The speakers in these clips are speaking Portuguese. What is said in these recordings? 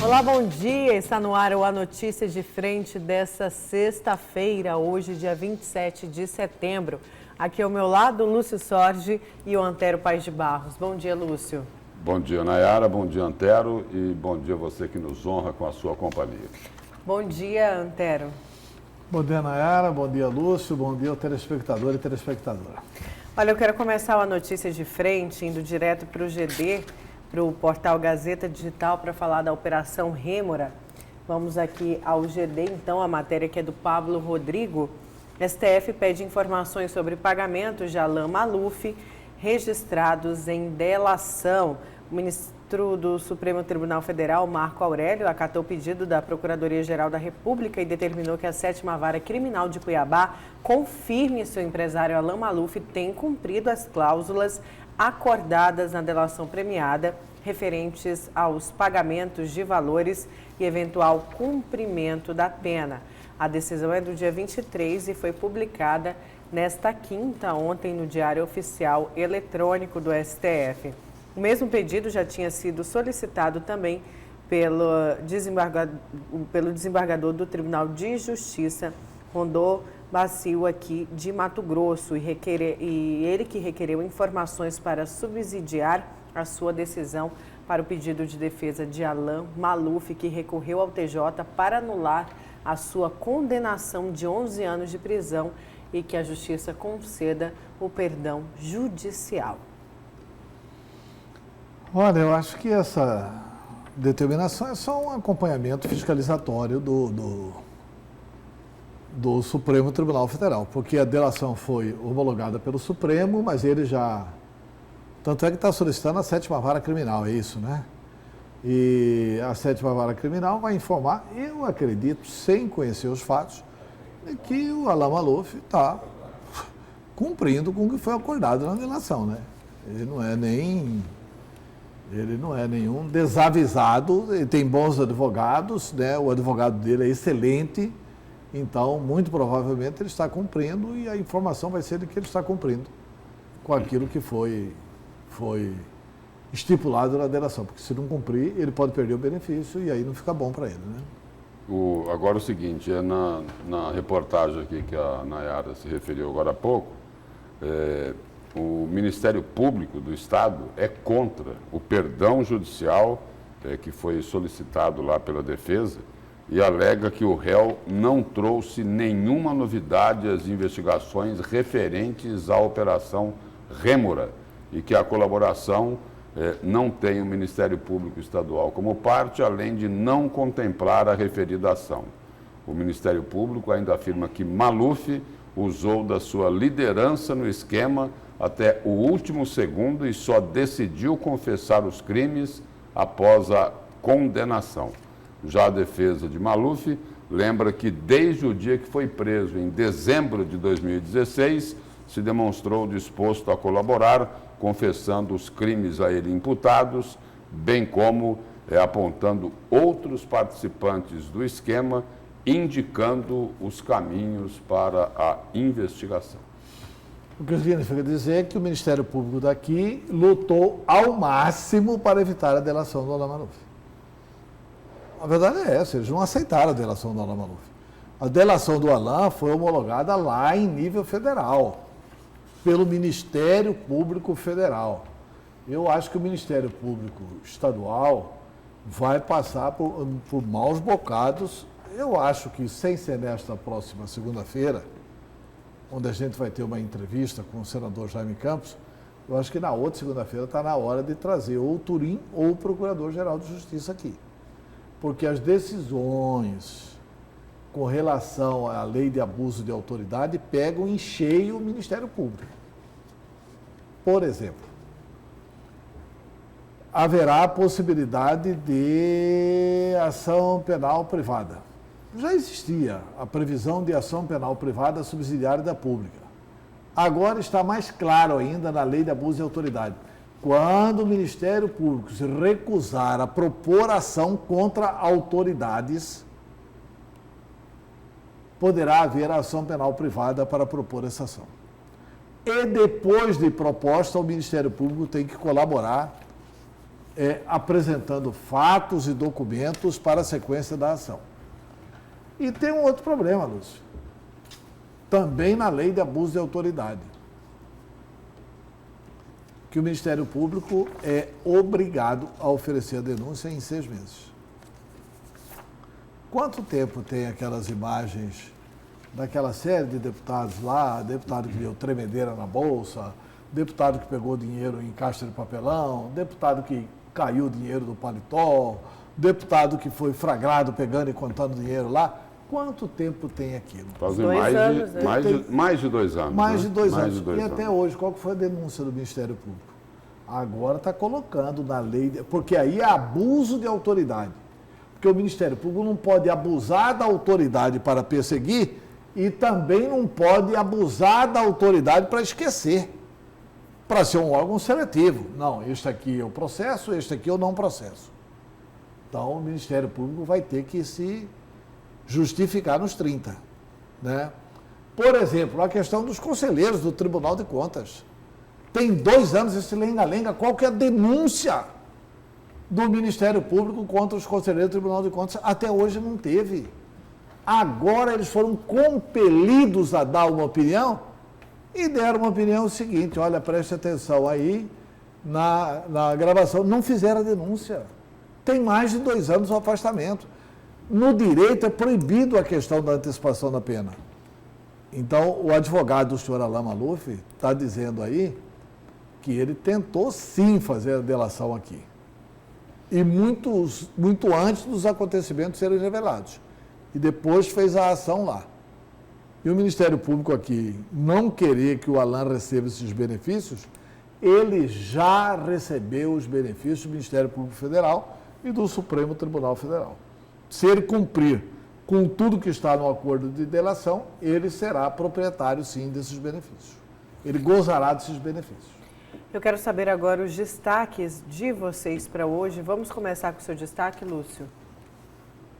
Olá, bom dia. Está no ar a notícia de frente dessa sexta-feira, hoje, dia 27 de setembro. Aqui ao meu lado, Lúcio Sorge e o Antero Paes de Barros. Bom dia, Lúcio. Bom dia, Nayara. Bom dia, Antero. E bom dia a você que nos honra com a sua companhia. Bom dia, Antero. Bom dia, Nayara. Bom dia, Lúcio. Bom dia ao telespectador e telespectadora. Olha, eu quero começar a notícia de frente, indo direto para o GD, para o portal Gazeta Digital, para falar da Operação Rêmora. Vamos aqui ao GD, então, a matéria que é do Pablo Rodrigo. STF pede informações sobre pagamentos de Alan Maluf registrados em delação. O ministro do Supremo Tribunal Federal, Marco Aurélio, acatou o pedido da Procuradoria-Geral da República e determinou que a 7ª Vara Criminal de Cuiabá confirme se o empresário Alan Maluf tem cumprido as cláusulas acordadas na delação premiada referentes aos pagamentos de valores e eventual cumprimento da pena. A decisão é do dia 23 e foi publicada nesta quinta, ontem, no Diário Oficial Eletrônico do STF. O mesmo pedido já tinha sido solicitado também pelo desembargador do Tribunal de Justiça, Rondô Bacio, aqui de Mato Grosso, e ele que requereu informações para subsidiar a sua decisão para o pedido de defesa de Alan Maluf, que recorreu ao TJ para anular a sua condenação de 11 anos de prisão e que a Justiça conceda o perdão judicial. Olha, eu acho que essa determinação é só um acompanhamento fiscalizatório do Supremo Tribunal Federal, porque a delação foi homologada pelo Supremo, mas ele já... Tanto é que está solicitando a 7ª Vara Criminal, é isso, né? E a 7ª Vara Criminal vai informar, eu acredito, sem conhecer os fatos, que o Alan Maluf está cumprindo com o que foi acordado na delação, né? Ele não é nenhum desavisado, ele tem bons advogados, né? O advogado dele é excelente, então, muito provavelmente, ele está cumprindo e a informação vai ser de que ele está cumprindo com aquilo que foi estipulado na delação, porque se não cumprir, ele pode perder o benefício e aí não fica bom para ele, né? Agora o seguinte, na reportagem aqui que a Nayara se referiu agora há pouco, o Ministério Público do Estado é contra o perdão judicial que foi solicitado lá pela defesa e alega que o réu não trouxe nenhuma novidade às investigações referentes à Operação Rêmora e que a colaboração não tem o Ministério Público Estadual como parte, além de não contemplar a referida ação. O Ministério Público ainda afirma que Maluf usou da sua liderança no esquema até o último segundo e só decidiu confessar os crimes após a condenação. Já a defesa de Maluf lembra que desde o dia que foi preso, em dezembro de 2016, se demonstrou disposto a colaborar, confessando os crimes a ele imputados, bem como apontando outros participantes do esquema, indicando os caminhos para a investigação. O que significa dizer que o Ministério Público daqui lutou ao máximo para evitar a delação do Alan Maluf. A verdade é essa, eles não aceitaram a delação do Alan Maluf. A delação do Alan foi homologada lá em nível federal, pelo Ministério Público Federal. Eu acho que o Ministério Público Estadual vai passar por maus bocados. Eu acho que, sem ser nesta próxima segunda-feira, onde a gente vai ter uma entrevista com o senador Jaime Campos, eu acho que na outra segunda-feira está na hora de trazer ou o Turim ou o Procurador-Geral de Justiça aqui. Porque as decisões com relação à lei de abuso de autoridade pegam em cheio o Ministério Público. Por exemplo, haverá a possibilidade de ação penal privada. Já existia a previsão de ação penal privada subsidiária da pública. Agora está mais claro ainda na lei de abuso de autoridade. Quando o Ministério Público se recusar a propor ação contra autoridades, poderá haver ação penal privada para propor essa ação. E depois de proposta, o Ministério Público tem que colaborar apresentando fatos e documentos para a sequência da ação. E tem um outro problema, Lúcio. Também na lei de abuso de autoridade, que o Ministério Público é obrigado a oferecer a denúncia em 6 meses. Quanto tempo tem aquelas imagens daquela série de deputados lá, deputado que deu tremedeira na bolsa, deputado que pegou dinheiro em caixa de papelão, deputado que caiu o dinheiro do paletó, deputado que foi flagrado pegando e contando dinheiro lá? Quanto tempo tem aquilo? Fazem 2 anos, né? mais de 2 anos. Mais né? de 2 Mais anos. de 2 E até anos. hoje, qual que foi a denúncia do Ministério Público? Agora está colocando na lei, porque aí é abuso de autoridade. Porque o Ministério Público não pode abusar da autoridade para perseguir e também não pode abusar da autoridade para esquecer, para ser um órgão seletivo. Não, este aqui eu processo, este aqui eu não processo. Então, o Ministério Público vai ter que se justificar nos 30. Né? Por exemplo, a questão dos conselheiros do Tribunal de Contas. Tem 2 anos esse lenga-lenga. Qual que é a denúncia do Ministério Público contra os conselheiros do Tribunal de Contas? Até hoje não teve. Agora eles foram compelidos a dar uma opinião e deram uma opinião seguinte: olha, preste atenção aí na gravação. Não fizeram a denúncia. Tem mais de 2 anos o afastamento. No direito é proibido a questão da antecipação da pena. Então, o advogado do senhor Alain Maluf está dizendo aí que ele tentou sim fazer a delação aqui. E muito antes dos acontecimentos serem revelados. E depois fez a ação lá. E o Ministério Público aqui não querer que o Alain receba esses benefícios, ele já recebeu os benefícios do Ministério Público Federal e do Supremo Tribunal Federal. Se ele cumprir com tudo que está no acordo de delação, ele será proprietário, sim, desses benefícios. Ele gozará desses benefícios. Eu quero saber agora os destaques de vocês para hoje. Vamos começar com o seu destaque, Lúcio?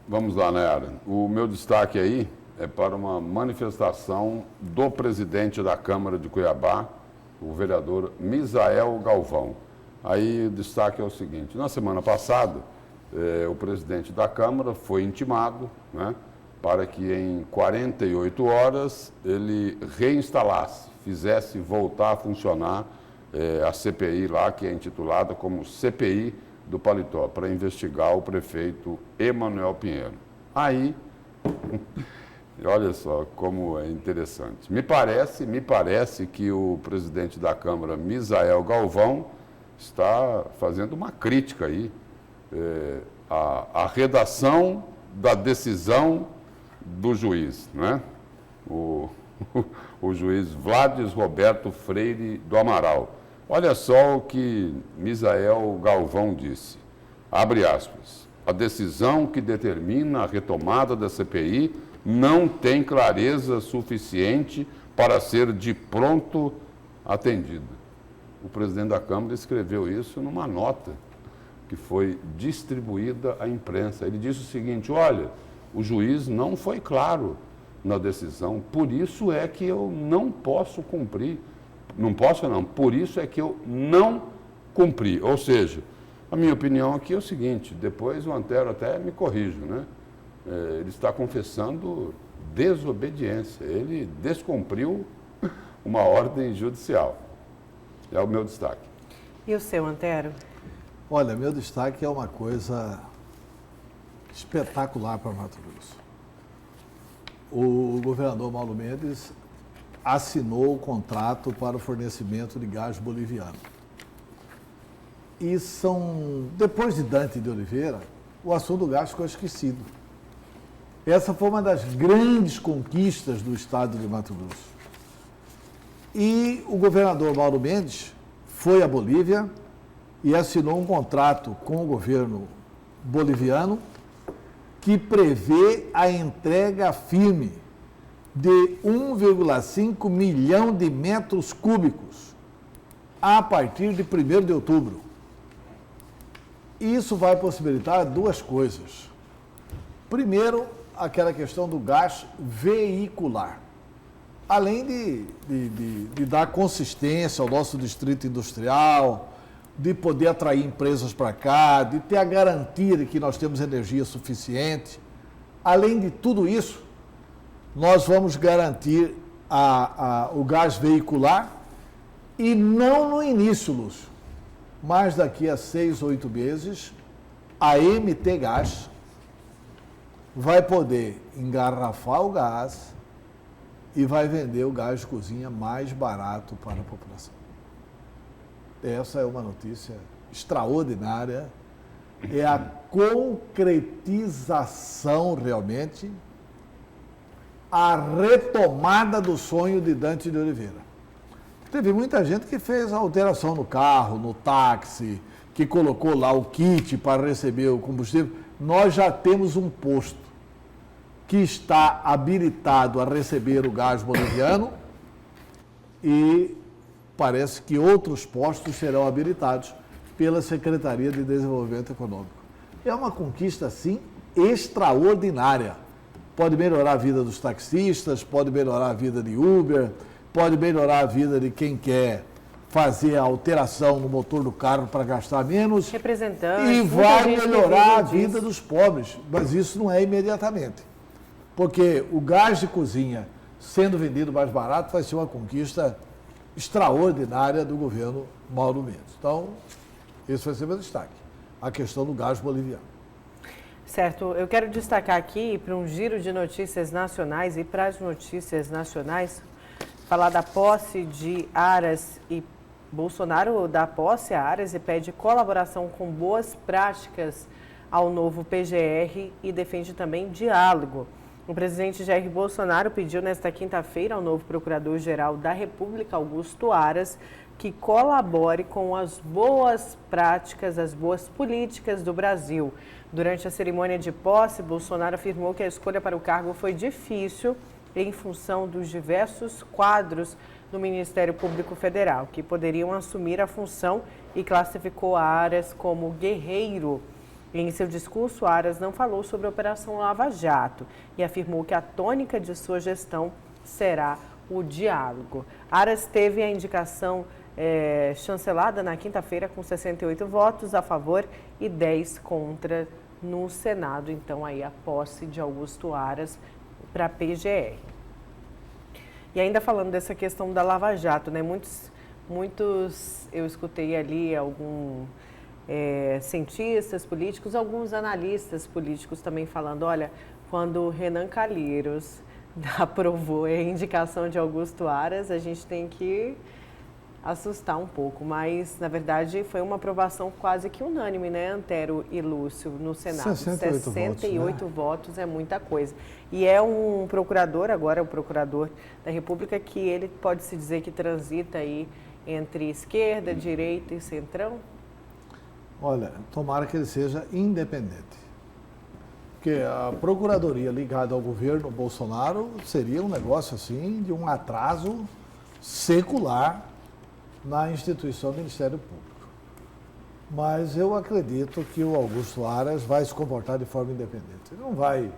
Vamos lá, Nayara. O meu destaque aí é para uma manifestação do presidente da Câmara de Cuiabá, o vereador Misael Galvão. Aí o destaque é o seguinte: na semana passada, o presidente da Câmara foi intimado, né, para que em 48 horas ele reinstalasse, fizesse voltar a funcionar a CPI lá, que é intitulada como CPI do Paletó, para investigar o prefeito Emanuel Pinheiro. Aí, olha só como é interessante. Me parece que o presidente da Câmara, Misael Galvão, está fazendo uma crítica aí à redação da decisão do juiz, né? O juiz Vlades Roberto Freire do Amaral. Olha só o que Misael Galvão disse, abre aspas: a decisão que determina a retomada da CPI não tem clareza suficiente para ser de pronto atendida. O presidente da Câmara escreveu isso numa nota que foi distribuída à imprensa. Ele disse o seguinte: olha, o juiz não foi claro na decisão, por isso é que eu não posso cumprir. Não posso não, por isso é que eu não cumpri. Ou seja, a minha opinião aqui é o seguinte, depois o Antero até me corrige, né? Ele está confessando desobediência, ele descumpriu uma ordem judicial. É o meu destaque. E o seu, Antero? Olha, meu destaque é uma coisa espetacular para Mato Grosso. O governador Mauro Mendes assinou o contrato para o fornecimento de gás boliviano. E depois de Dante de Oliveira, o assunto do gás ficou esquecido. Essa foi uma das grandes conquistas do estado de Mato Grosso. E o governador Mauro Mendes foi à Bolívia e assinou um contrato com o governo boliviano que prevê a entrega firme de 1,5 milhão de metros cúbicos a partir de 1º de outubro. Isso vai possibilitar 2 coisas. Primeiro, aquela questão do gás veicular. Além de dar consistência ao nosso distrito industrial, de poder atrair empresas para cá, de ter a garantia de que nós temos energia suficiente. Além de tudo isso, nós vamos garantir o gás veicular e não no início, Lúcio, mas daqui a 6, 8 meses, a MT Gás vai poder engarrafar o gás e vai vender o gás de cozinha mais barato para a população. Essa é uma notícia extraordinária, é a concretização realmente, a retomada do sonho de Dante de Oliveira. Teve muita gente que fez alteração no carro, no táxi, que colocou lá o kit para receber o combustível. Nós já temos um posto que está habilitado a receber o gás boliviano e parece que outros postos serão habilitados pela Secretaria de Desenvolvimento Econômico. É uma conquista, sim, extraordinária. Pode melhorar a vida dos taxistas, pode melhorar a vida de Uber, pode melhorar a vida de quem quer fazer a alteração no motor do carro para gastar menos. E vai melhorar a vida dos pobres, mas isso não é imediatamente. Porque o gás de cozinha sendo vendido mais barato vai ser uma conquista extraordinária do governo Mauro Mendes. Então, esse vai ser meu destaque, a questão do gás boliviano. Certo, eu quero destacar aqui para um giro de notícias nacionais e para as notícias nacionais, falar da posse de Aras e Bolsonaro dá posse a Aras e pede colaboração com boas práticas ao novo PGR e defende também diálogo. O presidente Jair Bolsonaro pediu nesta quinta-feira ao novo Procurador-Geral da República, Augusto Aras, que colabore com as boas práticas, as boas políticas do Brasil. Durante a cerimônia de posse, Bolsonaro afirmou que a escolha para o cargo foi difícil em função dos diversos quadros do Ministério Público Federal, que poderiam assumir a função, e classificou Aras como guerreiro. Em seu discurso, Aras não falou sobre a Operação Lava Jato e afirmou que a tônica de sua gestão será o diálogo. Aras teve a indicação chancelada na quinta-feira com 68 votos a favor e 10 contra no Senado. Então, aí a posse de Augusto Aras para a PGR. E ainda falando dessa questão da Lava Jato, né? Muitos eu escutei ali cientistas políticos, alguns analistas políticos também falando, olha, quando o Renan Calheiros aprovou a indicação de Augusto Aras, a gente tem que assustar um pouco, mas na verdade foi uma aprovação quase que unânime, né, Antero e Lúcio, no Senado. 68 votos é muita coisa. E é um procurador, agora é o procurador da República, que ele pode se dizer que transita aí entre esquerda, direita e centrão? Olha, tomara que ele seja independente. Porque a procuradoria ligada ao governo Bolsonaro seria um negócio assim de um atraso secular na instituição do Ministério Público. Mas eu acredito que o Augusto Aras vai se comportar de forma independente. Ele não vai,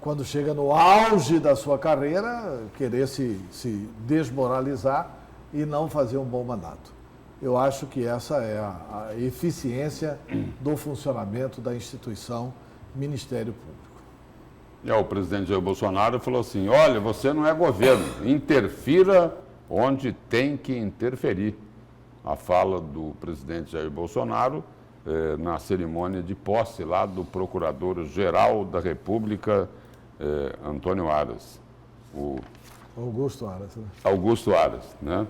quando chega no auge da sua carreira, querer se desmoralizar e não fazer um bom mandato. Eu acho que essa é a eficiência do funcionamento da instituição Ministério Público. E o presidente Jair Bolsonaro falou assim, olha, você não é governo, interfira onde tem que interferir. A fala do presidente Jair Bolsonaro na cerimônia de posse lá do Procurador-Geral da República, Antônio Aras. Augusto Aras. Né? Augusto Aras, né?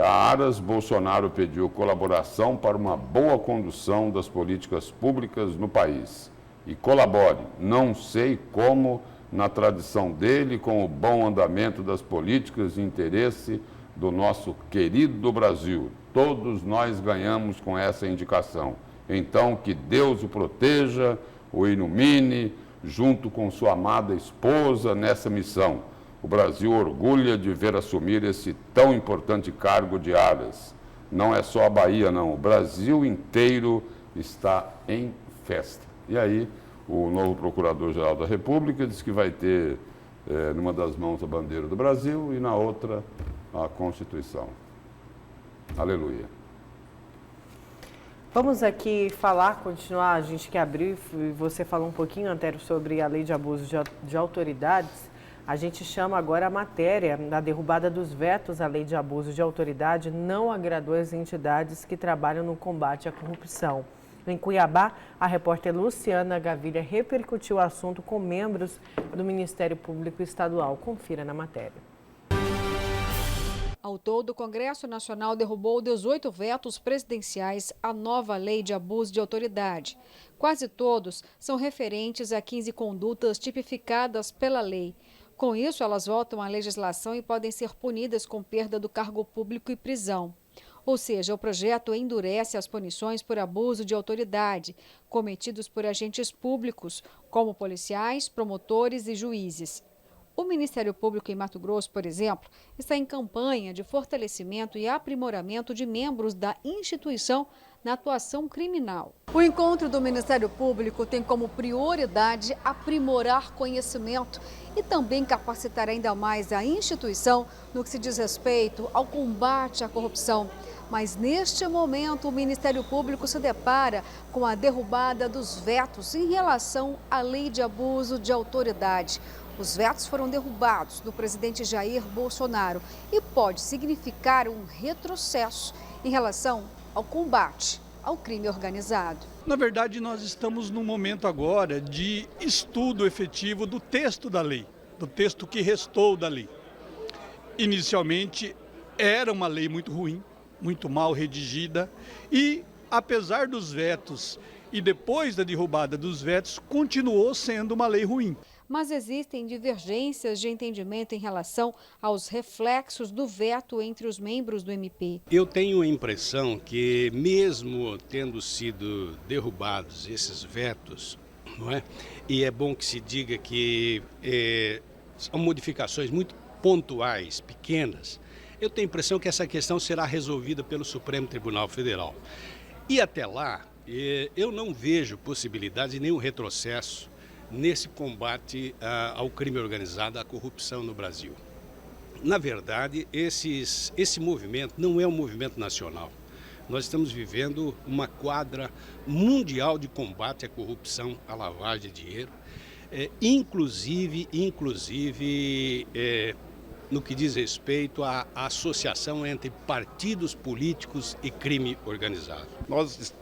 A Aras, Bolsonaro pediu colaboração para uma boa condução das políticas públicas no país. E colabore, não sei como, na tradição dele, com o bom andamento das políticas de interesse do nosso querido Brasil. Todos nós ganhamos com essa indicação. Então, que Deus o proteja, o ilumine, junto com sua amada esposa, nessa missão. O Brasil orgulha de ver assumir esse tão importante cargo de Aras. Não é só a Bahia, não. O Brasil inteiro está em festa. E aí, o novo Procurador-Geral da República disse que vai ter, numa das mãos, a bandeira do Brasil e na outra, a Constituição. Aleluia. Vamos aqui continuar, a gente que abriu, e você falou um pouquinho, Antero, sobre a lei de abuso de autoridades. A gente chama agora a matéria da derrubada dos vetos à lei de abuso de autoridade não agradou as entidades que trabalham no combate à corrupção. Em Cuiabá, a repórter Luciana Gavilha repercutiu o assunto com membros do Ministério Público Estadual. Confira na matéria. Ao todo, o Congresso Nacional derrubou 18 vetos presidenciais à nova lei de abuso de autoridade. Quase todos são referentes a 15 condutas tipificadas pela lei. Com isso, elas voltam à legislação e podem ser punidas com perda do cargo público e prisão. Ou seja, o projeto endurece as punições por abuso de autoridade, cometidos por agentes públicos, como policiais, promotores e juízes. O Ministério Público em Mato Grosso, por exemplo, está em campanha de fortalecimento e aprimoramento de membros da instituição na atuação criminal. O encontro do Ministério Público tem como prioridade aprimorar conhecimento e também capacitar ainda mais a instituição no que se diz respeito ao combate à corrupção. Mas neste momento o Ministério Público se depara com a derrubada dos vetos em relação à lei de abuso de autoridade. Os vetos foram derrubados do presidente Jair Bolsonaro e pode significar um retrocesso em relação ao combate ao crime organizado. Na verdade, nós estamos num momento agora de estudo efetivo do texto da lei, do texto que restou da lei. Inicialmente, era uma lei muito ruim, muito mal redigida e, apesar dos vetos e depois da derrubada dos vetos, continuou sendo uma lei ruim. Mas existem divergências de entendimento em relação aos reflexos do veto entre os membros do MP. Eu tenho a impressão que, mesmo tendo sido derrubados esses vetos, não é? E é bom que se diga que são modificações muito pontuais, pequenas, eu tenho a impressão que essa questão será resolvida pelo Supremo Tribunal Federal. E até lá, eu não vejo possibilidade de nenhum retrocesso nesse combate ao crime organizado, à corrupção no Brasil. Na verdade, esse movimento não é um movimento nacional. Nós estamos vivendo uma quadra mundial de combate à corrupção, à lavagem de dinheiro, inclusive no que diz respeito à associação entre partidos políticos e crime organizado. Nós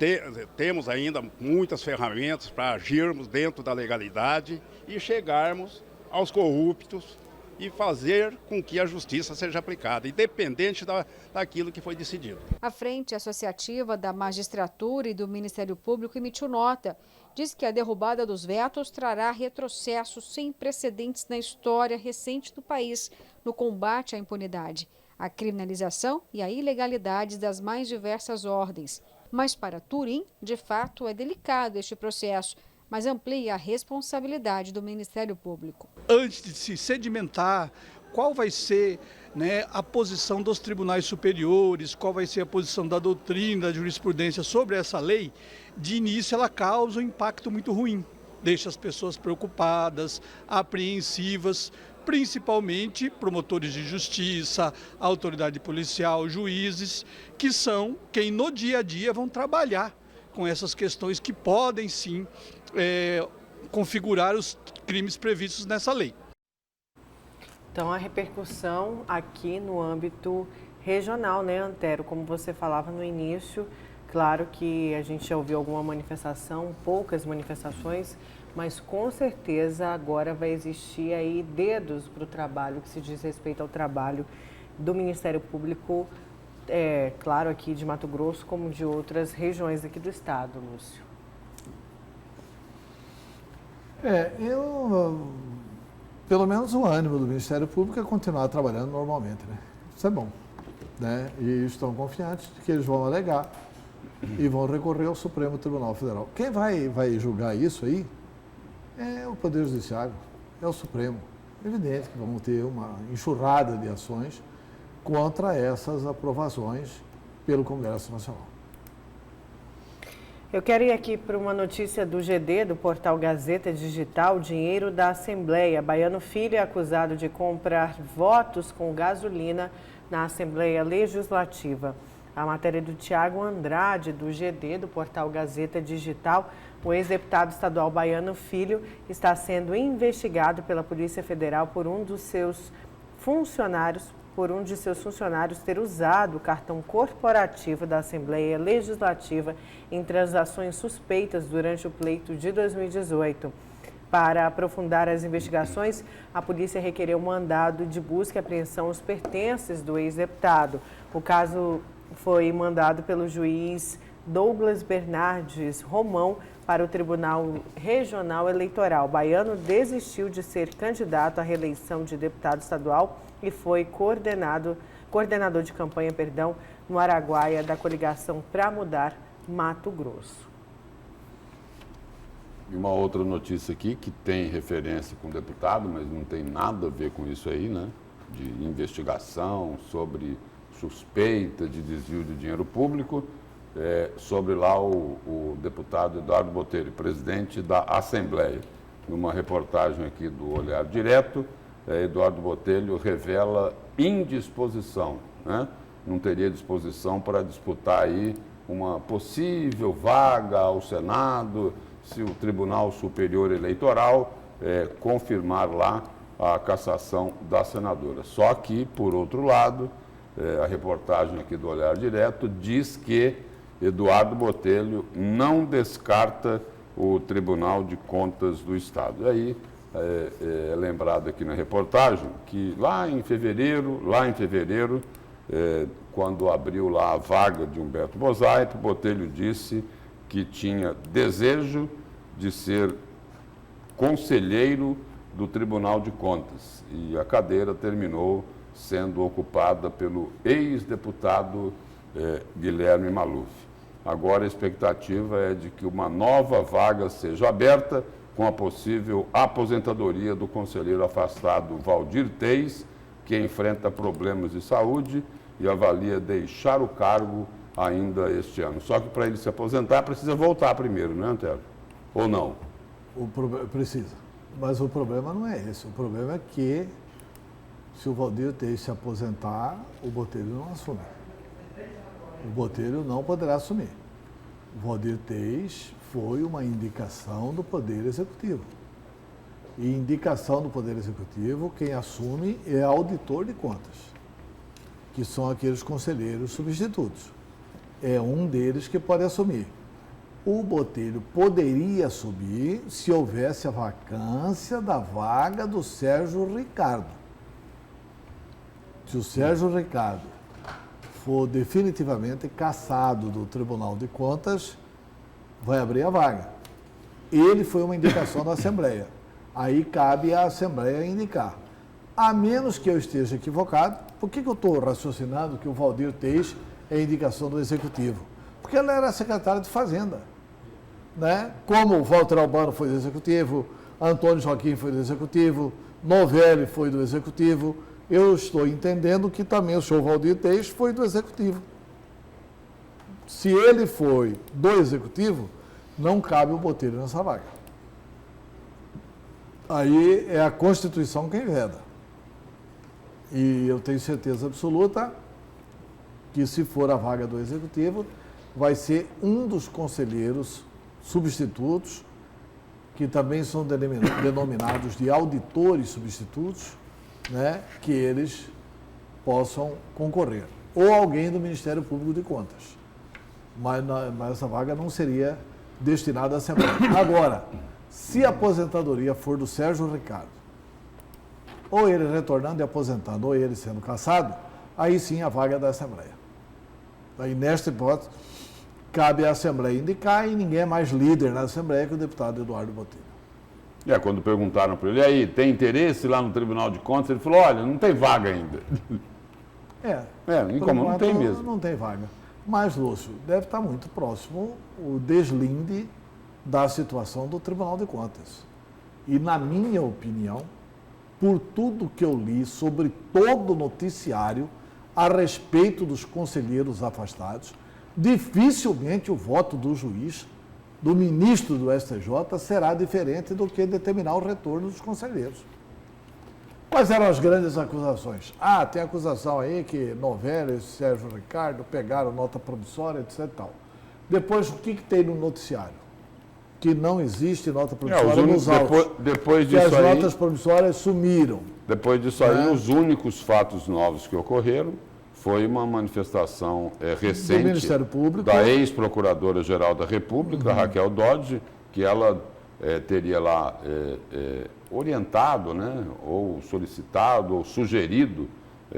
temos ainda muitas ferramentas para agirmos dentro da legalidade e chegarmos aos corruptos e fazer com que a justiça seja aplicada, independente daquilo que foi decidido. A Frente Associativa da Magistratura e do Ministério Público emitiu nota. Diz que a derrubada dos vetos trará retrocessos sem precedentes na história recente do país no combate à impunidade, à criminalização e à ilegalidade das mais diversas ordens. Mas para Turim, de fato, é delicado este processo, mas amplia a responsabilidade do Ministério Público. Antes de se sedimentar, qual vai ser, a posição dos tribunais superiores, qual vai ser a posição da doutrina, da jurisprudência sobre essa lei, de início ela causa um impacto muito ruim. Deixa as pessoas preocupadas, apreensivas, principalmente promotores de justiça, autoridade policial, juízes, que são quem no dia a dia vão trabalhar com essas questões que podem sim configurar os crimes previstos nessa lei. Então, a repercussão aqui no âmbito regional, Antero? Como você falava no início, claro que a gente já ouviu alguma manifestação, poucas manifestações, mas com certeza agora vai existir aí dedos para o trabalho, que se diz respeito ao trabalho do Ministério Público, claro, aqui de Mato Grosso, como de outras regiões aqui do estado, Lúcio. Pelo menos o ânimo do Ministério Público é continuar trabalhando normalmente, né? Isso é bom, né? E estão confiantes de que eles vão alegar e vão recorrer ao Supremo Tribunal Federal. Quem vai julgar isso aí é o Poder Judiciário, é o Supremo. É evidente que vamos ter uma enxurrada de ações contra essas aprovações pelo Congresso Nacional. Eu quero ir aqui para uma notícia do GD, do portal Gazeta Digital. Dinheiro da Assembleia. Baiano Filho é acusado de comprar votos com gasolina na Assembleia Legislativa. A matéria do Tiago Andrade, do GD, do portal Gazeta Digital. O ex-deputado estadual Baiano Filho está sendo investigado pela Polícia Federal por um de seus funcionários ter usado o cartão corporativo da Assembleia Legislativa em transações suspeitas durante o pleito de 2018. Para aprofundar as investigações, a polícia requereu mandado de busca e apreensão aos pertences do ex-deputado. O caso foi mandado pelo juiz Douglas Bernardes Romão para o Tribunal Regional Eleitoral. Baiano desistiu de ser candidato à reeleição de deputado estadual e foi coordenador de campanha, no Araguaia da coligação Pra Mudar, Mato Grosso. E uma outra notícia aqui que tem referência com o deputado, mas não tem nada a ver com isso aí, né? De investigação sobre suspeita de desvio de dinheiro público, sobre lá o deputado Eduardo Botelho, presidente da Assembleia. Numa reportagem aqui do Olhar Direto, Eduardo Botelho revela indisposição, né? Não teria disposição para disputar aí uma possível vaga ao Senado, se o Tribunal Superior Eleitoral confirmar lá a cassação da senadora. Só que, por outro lado, a reportagem aqui do Olhar Direto diz que Eduardo Botelho não descarta o Tribunal de Contas do Estado. E aí é lembrado aqui na reportagem que lá em fevereiro, quando abriu lá a vaga de Humberto Mosaico, Botelho disse que tinha desejo de ser conselheiro do Tribunal de Contas. E a cadeira terminou sendo ocupada pelo ex-deputado Guilherme Maluf. Agora a expectativa é de que uma nova vaga seja aberta com a possível aposentadoria do conselheiro afastado Valdir Teis, que enfrenta problemas de saúde e avalia deixar o cargo ainda este ano. Só que para ele se aposentar precisa voltar primeiro, não é, Antero? Ou não? Precisa. Mas o problema não é esse. O problema é que se o Valdir Teis se aposentar, o Botelho não assume. O Botelho não poderá assumir. O Valdir Teis foi uma indicação do Poder Executivo. E indicação do Poder Executivo, quem assume é auditor de contas, que são aqueles conselheiros substitutos. É um deles que pode assumir. O Botelho poderia assumir se houvesse a vacância da vaga do Sérgio Ricardo. Se o Sérgio Ricardo for definitivamente cassado do Tribunal de Contas, vai abrir a vaga. Ele foi uma indicação da Assembleia. Aí cabe à Assembleia indicar. A menos que eu esteja equivocado, por que eu estou raciocinando que o Valdir Teis é indicação do Executivo? Porque ela era secretária de Fazenda. Né? Como o Walter Albano foi do Executivo, Antônio Joaquim foi do Executivo, Novelli foi do Executivo, eu estou entendendo que também o senhor Valdir Teis foi do Executivo. Se ele foi do Executivo, não cabe o Botelho nessa vaga. Aí é a Constituição quem veda. E eu tenho certeza absoluta que, se for a vaga do Executivo, vai ser um dos conselheiros substitutos, que também são denominados de auditores substitutos, né, que eles possam concorrer. Ou alguém do Ministério Público de Contas. Mas essa vaga não seria destinada à Assembleia. Agora, se a aposentadoria for do Sérgio Ricardo, ou ele retornando e aposentando, ou ele sendo cassado, aí sim a vaga é da Assembleia. Aí, nesta hipótese, cabe à Assembleia indicar, e ninguém é mais líder na Assembleia que o deputado Eduardo Botelho. Quando perguntaram para ele, aí, tem interesse lá no Tribunal de Contas? Ele falou, olha, não tem vaga ainda. Não tem mesmo. Não tem vaga. Mas, Lúcio, deve estar muito próximo o deslinde da situação do Tribunal de Contas. E, na minha opinião, por tudo que eu li sobre todo o noticiário a respeito dos conselheiros afastados, dificilmente o voto do juiz, do ministro do STJ, será diferente do que determinar o retorno dos conselheiros. Quais eram as grandes acusações? Ah, tem acusação aí que Novelli e Sérgio Ricardo pegaram nota promissória, etc. e tal. Depois, o que tem no noticiário? Que não existe nota promissória nos autos. Depois que disso as notas promissórias sumiram. Depois disso aí, os únicos fatos novos que ocorreram foi uma manifestação recente do Ministério Público, da ex-procuradora-geral da República, Raquel Dodge, que ela teria lá orientado, né, ou solicitado, ou sugerido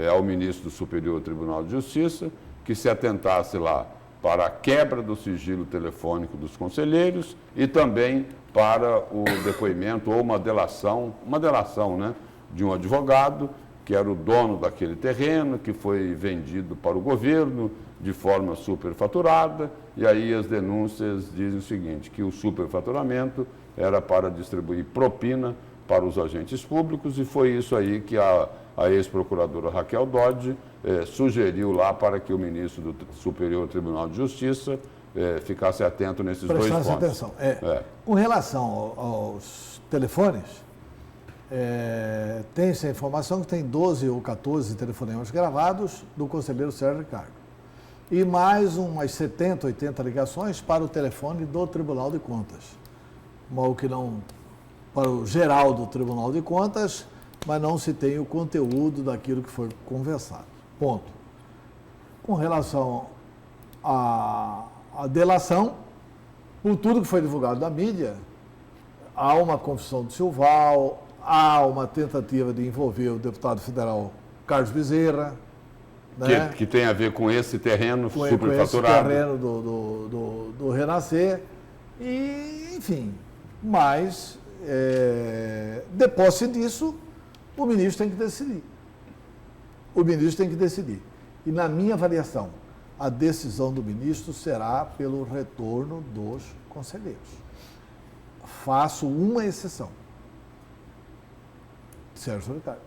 ao ministro do Superior Tribunal de Justiça que se atentasse lá para a quebra do sigilo telefônico dos conselheiros e também para o depoimento ou uma delação, né, de um advogado que era o dono daquele terreno, que foi vendido para o governo de forma superfaturada, e aí as denúncias dizem o seguinte, que o superfaturamento era para distribuir propina para os agentes públicos, e foi isso aí que a ex-procuradora Raquel Dodge sugeriu lá para que o ministro do Superior Tribunal de Justiça ficasse atento nesses dois pontos. Prestasse atenção. Com relação aos telefones, tem-se a informação que tem 12 ou 14 telefonemas gravados do conselheiro Sérgio Ricardo. E mais umas 70, 80 ligações para o telefone do Tribunal de Contas. Mal que não para o geral do Tribunal de Contas, mas não se tem o conteúdo daquilo que foi conversado. Ponto. Com relação à delação, por tudo que foi divulgado na mídia, há uma confissão do Silval, há uma tentativa de envolver o deputado federal Carlos Bezerra, né? Que tem a ver com esse terreno superfaturado. Com esse terreno do Renascer. E, enfim, mas, de posse disso, o ministro tem que decidir. O ministro tem que decidir. E, na minha avaliação, a decisão do ministro será pelo retorno dos conselheiros. Faço uma exceção. Sérgio Ricardo.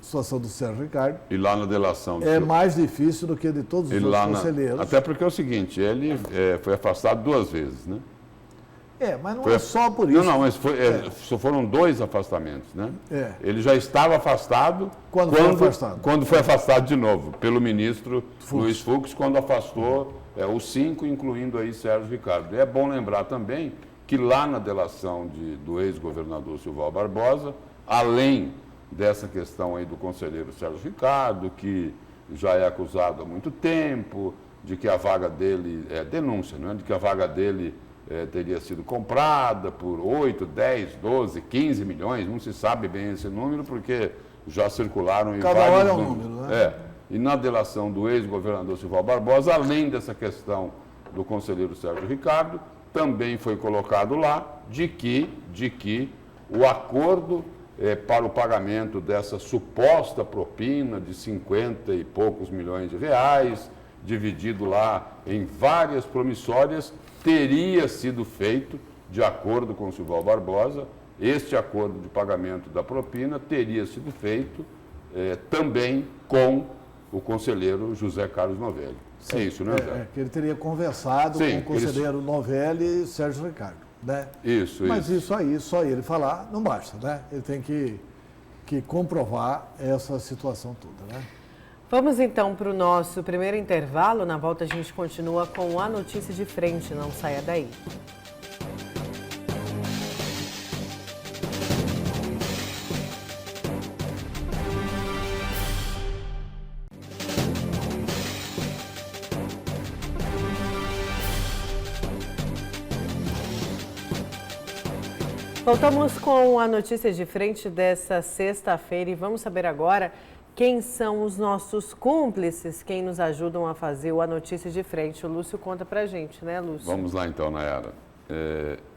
A situação do Sérgio Ricardo E lá na delação... mais difícil do que a de todos os outros conselheiros. Até porque é o seguinte, ele foi afastado 2 vezes, né? Mas não é só por isso. Não, mas só foram 2 afastamentos, né? Ele já estava afastado quando foi afastado de novo, pelo ministro Luiz Fux, quando afastou os 5, incluindo aí Sérgio Ricardo. E é bom lembrar também que lá na delação do ex-governador Silval Barbosa, além dessa questão aí do conselheiro Sérgio Ricardo, que já é acusado há muito tempo, de que a vaga dele, denúncia, né? De que a vaga dele teria sido comprada por 8, 10, 12, 15 milhões, não se sabe bem esse número, porque já circularam em vários números. Né? E na delação do ex-governador Silval Barbosa, além dessa questão do conselheiro Sérgio Ricardo, também foi colocado lá de que o acordo para o pagamento dessa suposta propina de 50 e poucos milhões de reais, dividido lá em várias promissórias, teria sido feito de acordo com o Silval Barbosa. Este acordo de pagamento da propina teria sido feito também com o conselheiro José Carlos Novelli. Sim, é isso, né, Zé? Que ele teria conversado com o conselheiro Novelli e Sérgio Ricardo, né? Mas isso aí, só ele falar, não basta, né? Ele tem que comprovar essa situação toda, né? Vamos então para o nosso primeiro intervalo. Na volta a gente continua com a notícia de frente. Não saia daí. Voltamos com a notícia de frente dessa sexta-feira e vamos saber agora quem são os nossos cúmplices, quem nos ajudam a fazer a notícia de frente. O Lúcio conta pra gente, né, Lúcio? Vamos lá então, Nayara.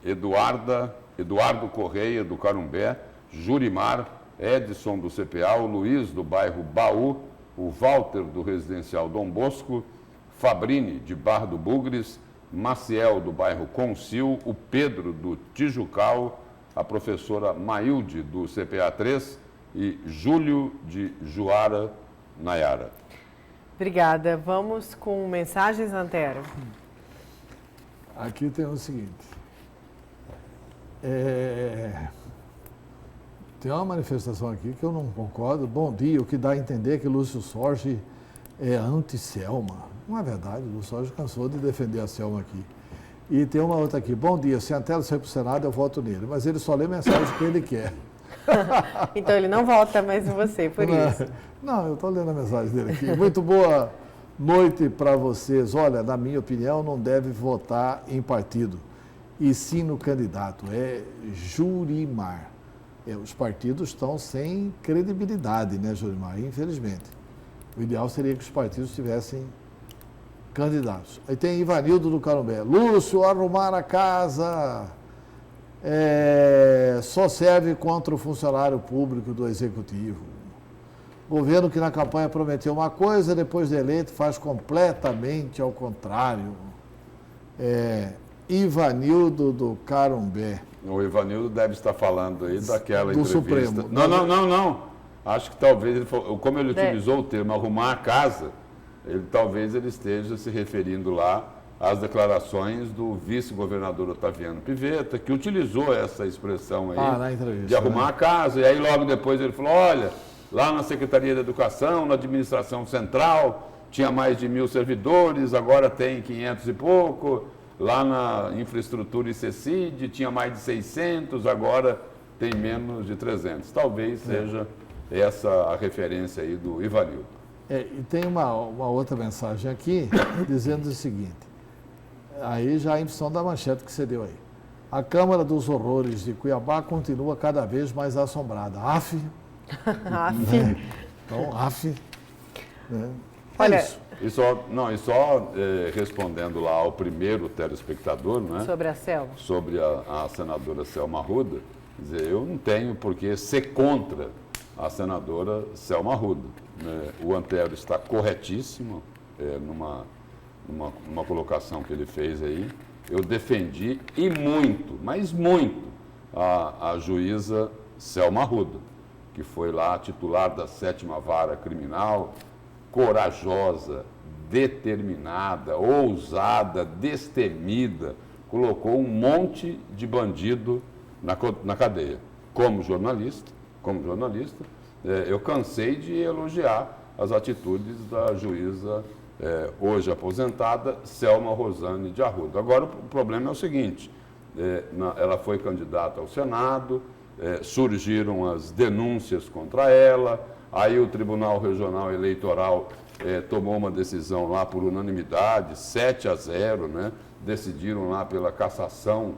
Eduardo Correia, do Carumbé, Jurimar, Edson, do CPA, o Luiz, do bairro Baú, o Walter, do residencial Dom Bosco, Fabrini, de Barra do Bugres, Maciel, do bairro Concil, o Pedro, do Tijucal, a professora Mailde, do CPA 3, e Júlio de Juara, Nayara. Obrigada. Vamos com mensagens, Antero. Aqui tem o seguinte. Tem uma manifestação aqui que eu não concordo. Bom dia, o que dá a entender que Lúcio Sorge é anti-Selma. Não é verdade, o Lúcio Sorge cansou de defender a Selma aqui. E tem uma outra aqui. Bom dia, se a Antelo sair para o Senado, eu voto nele. Mas ele só lê mensagem que ele quer. Então ele não vota mais em você, por isso. Não, eu estou lendo a mensagem dele aqui. Muito boa noite para vocês. Olha, na minha opinião, não deve votar em partido, e sim no candidato. É Jurimar. Os partidos estão sem credibilidade, né, Jurimar? Infelizmente. O ideal seria que os partidos tivessem candidatos. Aí tem Ivanildo do Carumbé. Lúcio, arrumar a casa só serve contra o funcionário público do Executivo. Governo que na campanha prometeu uma coisa, depois de eleito faz completamente ao contrário. Ivanildo do Carumbé. O Ivanildo deve estar falando aí daquela do entrevista. Supremo. Não. Acho que talvez, ele falou, como ele utilizou o termo arrumar a casa, talvez ele esteja se referindo lá às declarações do vice-governador Otaviano Pivetta, que utilizou essa expressão aí na entrevista, de arrumar a casa. E aí logo depois ele falou, olha, lá na Secretaria da Educação, na Administração Central, tinha mais de 1.000 servidores, agora tem 500 e pouco. Lá na infraestrutura ICECID tinha mais de 600, agora tem menos de 300. Talvez seja essa a referência aí do Ivanildo. E tem uma outra mensagem aqui dizendo o seguinte, aí já em função da manchete que você deu aí. A Câmara dos Horrores de Cuiabá continua cada vez mais assombrada. Af. Então, af. Né? Olha, isso. E só respondendo lá ao primeiro telespectador, né? Sobre a Selma. Sobre a senadora Selma Arruda, quer dizer, eu não tenho por que ser contra a senadora Selma Arruda, né? O Antero está corretíssimo numa colocação que ele fez aí. Eu defendi e muito, mas muito, a juíza Selma Arruda, que foi lá titular da 7ª Vara Criminal, corajosa, determinada, ousada, destemida, colocou um monte de bandido na cadeia. Como jornalista, eu cansei de elogiar as atitudes da juíza, hoje aposentada, Selma Rosane de Arruda. Agora, o problema é o seguinte, ela foi candidata ao Senado, surgiram as denúncias contra ela, aí o Tribunal Regional Eleitoral tomou uma decisão lá por unanimidade, 7-0, né? Decidiram lá pela cassação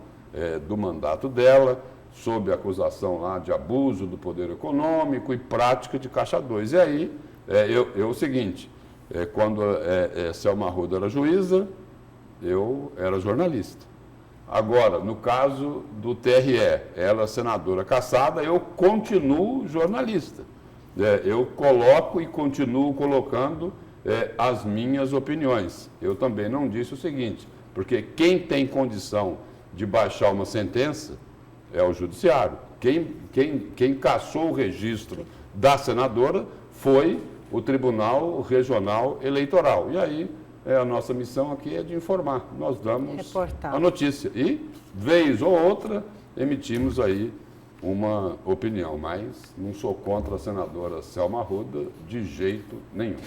do mandato dela, sob acusação lá de abuso do poder econômico e prática de caixa 2. E aí, o seguinte, quando Selma Arruda era juíza, eu era jornalista. Agora, no caso do TRE, ela senadora cassada, eu continuo jornalista. Eu coloco e continuo colocando as minhas opiniões. Eu também não disse o seguinte, porque quem tem condição de baixar uma sentença é o judiciário. Quem cassou o registro da senadora foi o Tribunal Regional Eleitoral. E aí, a nossa missão aqui é de informar. Nós damos a notícia. E, vez ou outra, emitimos aí uma opinião, mas não sou contra a senadora Selma Arruda de jeito nenhum.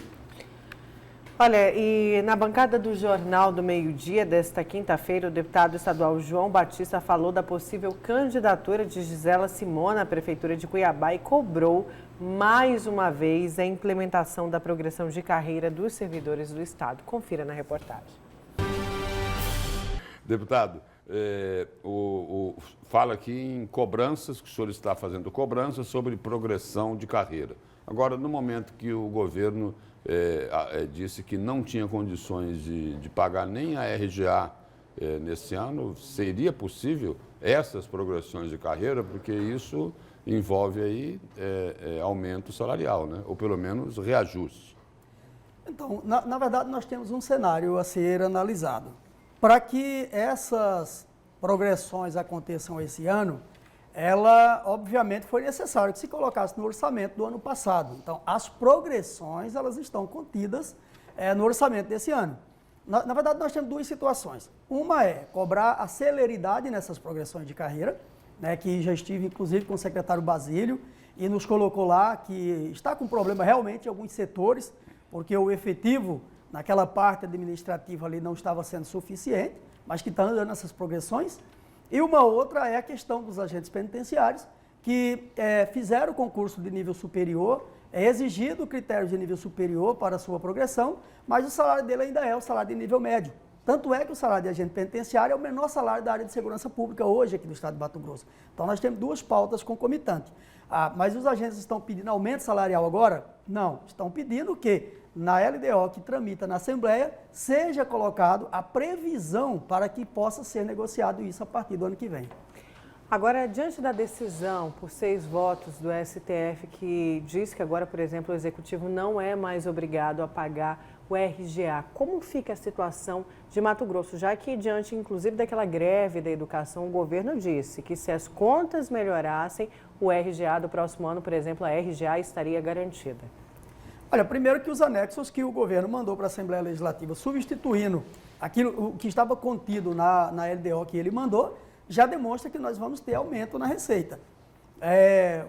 Olha, e na bancada do Jornal do Meio-Dia desta quinta-feira, o deputado estadual João Batista falou da possível candidatura de Gisela Simona à Prefeitura de Cuiabá e cobrou mais uma vez a implementação da progressão de carreira dos servidores do Estado. Confira na reportagem. Deputado, fala aqui em cobranças, que o senhor está fazendo cobranças sobre progressão de carreira. Agora, no momento que o governo disse que não tinha condições de pagar nem a RGA nesse ano, seria possível essas progressões de carreira? Porque isso envolve aí aumento salarial, né? Ou pelo menos reajuste. Então, na verdade, nós temos um cenário a ser analisado. Para que essas progressões aconteçam esse ano, ela, obviamente, foi necessário que se colocasse no orçamento do ano passado. Então, as progressões, elas estão contidas no orçamento desse ano. Na verdade, nós temos duas situações. Uma é cobrar a celeridade nessas progressões de carreira, né, que já estive inclusive com o secretário Basílio e nos colocou lá que está com problema realmente em alguns setores, porque o efetivo naquela parte administrativa ali não estava sendo suficiente, mas que está dando essas progressões. E uma outra é a questão dos agentes penitenciários, que fizeram o concurso de nível superior, é exigido o critério de nível superior para a sua progressão, mas o salário dele ainda é o salário de nível médio. Tanto é que o salário de agente penitenciário é o menor salário da área de segurança pública hoje aqui do estado de Mato Grosso. Então nós temos duas pautas concomitantes. Mas os agentes estão pedindo aumento salarial agora? Não, estão pedindo que na LDO que tramita na Assembleia seja colocado a previsão para que possa ser negociado isso a partir do ano que vem. Agora, diante da decisão por 6 votos do STF que diz que agora, por exemplo, o Executivo não é mais obrigado a pagar o RGA, como fica a situação de Mato Grosso? Já que, diante inclusive daquela greve da educação, o governo disse que se as contas melhorassem, o RGA do próximo ano, por exemplo, a RGA estaria garantida. Olha, primeiro que os anexos que o governo mandou para a Assembleia Legislativa, substituindo aquilo que estava contido na LDO que ele mandou, já demonstra que nós vamos ter aumento na receita.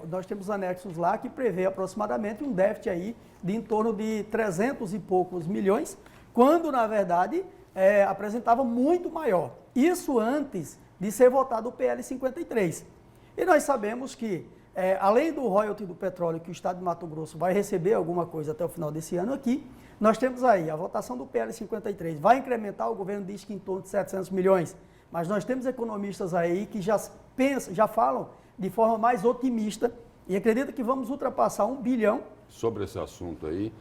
Nós temos anexos lá que prevê aproximadamente um déficit aí de em torno de 300 e poucos milhões, quando, na verdade, apresentava muito maior. Isso antes de ser votado o PL 53. E nós sabemos que, além do royalty do petróleo que o estado de Mato Grosso vai receber alguma coisa até o final desse ano aqui, nós temos aí a votação do PL 53. Vai incrementar, o governo diz que em torno de 700 milhões. Mas nós temos economistas aí que já falam de forma mais otimista e acreditam que vamos ultrapassar 1 bilhão. Sobre esse assunto aí,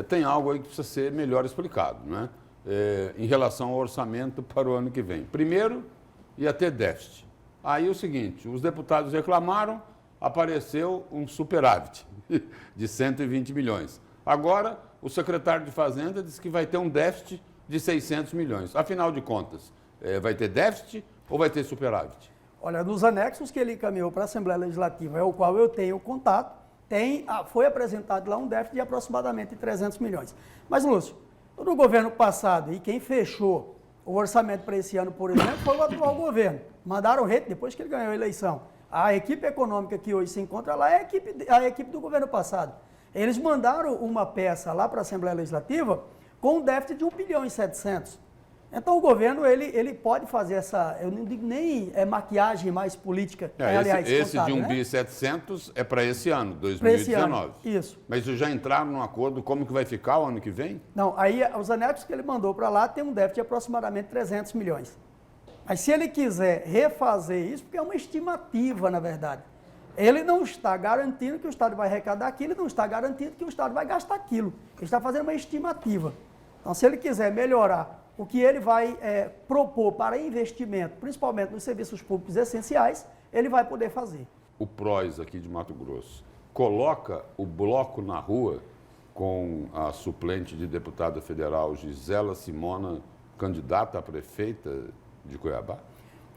tem algo aí que precisa ser melhor explicado, né? Em relação ao orçamento para o ano que vem. Primeiro, ia ter déficit. Aí o seguinte, os deputados reclamaram, apareceu um superávit de 120 milhões. Agora, o secretário de Fazenda disse que vai ter um déficit de 600 milhões. Afinal de contas, vai ter déficit ou vai ter superávit? Olha, nos anexos que ele encaminhou para a Assembleia Legislativa, o qual eu tenho contato, foi apresentado lá um déficit de aproximadamente 300 milhões. Mas, Lúcio, no governo passado, e quem fechou o orçamento para esse ano, por exemplo, foi o atual governo. Mandaram depois que ele ganhou a eleição. A equipe econômica que hoje se encontra lá é a equipe do governo passado. Eles mandaram uma peça lá para a Assembleia Legislativa com um déficit de 1 bilhão e 700. Então o governo ele pode fazer essa, eu não digo nem maquiagem mais política. Esse de 1 bi 700 é para esse ano, 2019. Isso. Mas já entraram num acordo como que vai ficar o ano que vem? Não, aí os anexos que ele mandou para lá tem um déficit de aproximadamente 300 milhões. Mas se ele quiser refazer isso, porque é uma estimativa, na verdade, ele não está garantindo que o Estado vai arrecadar aquilo, ele não está garantindo que o Estado vai gastar aquilo. Ele está fazendo uma estimativa. Então, se ele quiser melhorar o que ele vai propor para investimento, principalmente nos serviços públicos essenciais, ele vai poder fazer. O PROS aqui de Mato Grosso coloca o bloco na rua com a suplente de deputada federal Gisela Simona, candidata a prefeita de Cuiabá?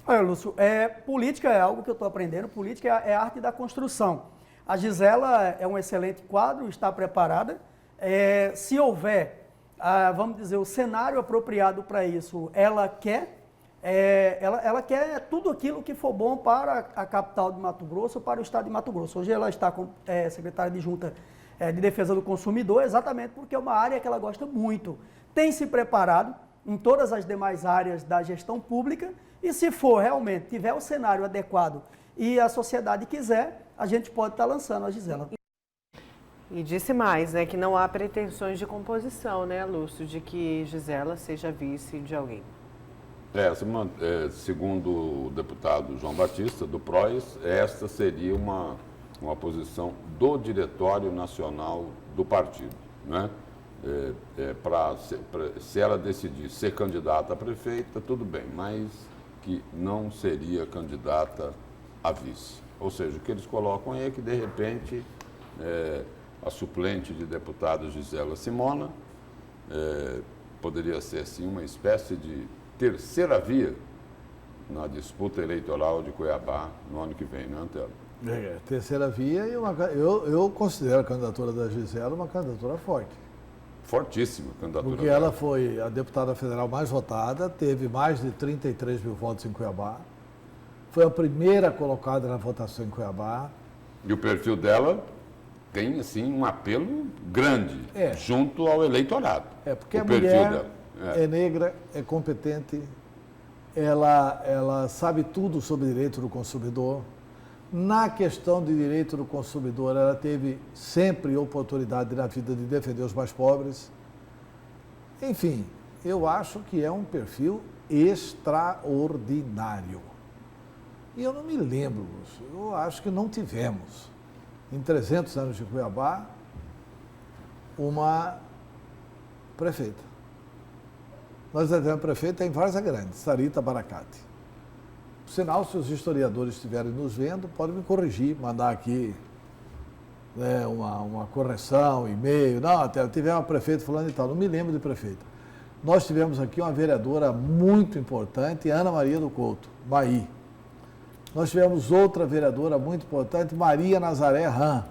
Olha, Lúcio, política é algo que eu estou aprendendo, política é a arte da construção. A Gisela é um excelente quadro, está preparada. Se houver, vamos dizer, o cenário apropriado para isso, ela quer tudo aquilo que for bom para a capital de Mato Grosso, para o estado de Mato Grosso. Hoje ela está como secretária adjunta de Defesa do Consumidor, exatamente porque é uma área que ela gosta muito. Tem se preparado em todas as demais áreas da gestão pública e se for realmente, tiver o cenário adequado e a sociedade quiser, a gente pode estar lançando a Gisela. E disse mais, né, que não há pretensões de composição, né, Lúcio, de que Gisela seja vice de alguém. Segundo o deputado João Batista, do PROS, esta seria uma posição do Diretório Nacional do partido, né? Se ela decidir ser candidata a prefeita, tudo bem, mas que não seria candidata a vice. Ou seja, o que eles colocam aí é que, de repente, a suplente de deputada Gisela Simona poderia ser, assim, uma espécie de terceira via na disputa eleitoral de Cuiabá no ano que vem, não é, Antelo? Terceira via, e eu considero a candidatura da Gisela uma candidatura forte. Fortíssima candidatura. Porque ela foi a deputada federal mais votada, teve mais de 33 mil votos em Cuiabá, foi a primeira colocada na votação em Cuiabá. E o perfil dela tem, assim, um apelo grande É. junto ao eleitorado. Porque o a perfil mulher dela. é negra, é competente, ela sabe tudo sobre direito do consumidor. Na questão de direito do consumidor, ela teve sempre oportunidade na vida de defender os mais pobres. Enfim, eu acho que é um perfil extraordinário. E eu não me lembro, Lúcio, eu acho que não tivemos, em 300 anos de Cuiabá, uma prefeita. Nós já tivemos prefeita em Várzea Grande, Sarita Baracate. Por sinal, se os historiadores estiverem nos vendo, podem me corrigir, mandar aqui, né, uma correção, e-mail. Não, até tivemos uma prefeita falando e tal, não me lembro de prefeita. Nós tivemos aqui uma vereadora muito importante, Ana Maria do Couto, Maí. Nós tivemos outra vereadora muito importante, Maria Nazaré Ram.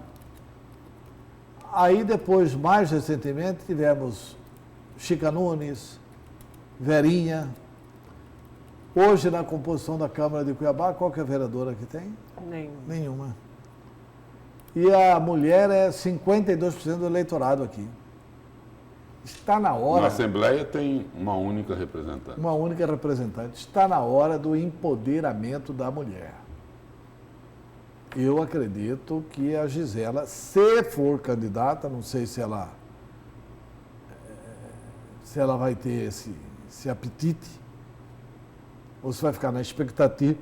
Aí depois, mais recentemente, tivemos Chica Nunes, Verinha. Hoje, na composição da Câmara de Cuiabá, qual que é a vereadora que tem? Nenhuma. E a mulher é 52% do eleitorado aqui. Está na hora... Na Assembleia tem uma única representante. Uma única representante. Está na hora do empoderamento da mulher. Eu acredito que a Gisela, se for candidata, não sei se ela vai ter esse apetite, ou se vai ficar na expectativa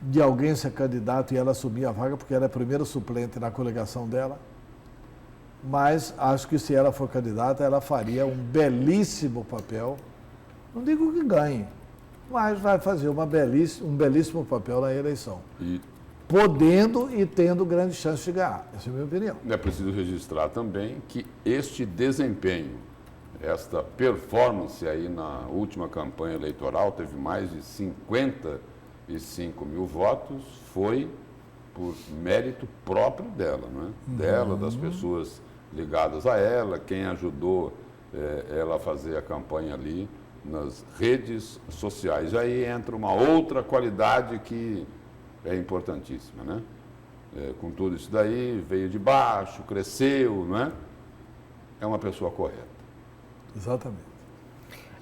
de alguém ser candidato e ela assumir a vaga, porque ela é a primeira suplente na coligação dela. Mas acho que se ela for candidata, ela faria um belíssimo papel. Não digo que ganhe, mas vai fazer um belíssimo papel na eleição. E Podendo e tendo grande chance de ganhar. Essa é a minha opinião. é preciso registrar também que este desempenho, esta performance aí na última campanha eleitoral, teve mais de 55 mil votos, foi por mérito próprio dela, não é? Dela, das pessoas ligadas a ela, quem ajudou ela a fazer a campanha ali nas redes sociais. Aí entra uma outra qualidade que é importantíssima, né? Com tudo isso daí, veio de baixo, cresceu, não é? É uma pessoa correta. Exatamente.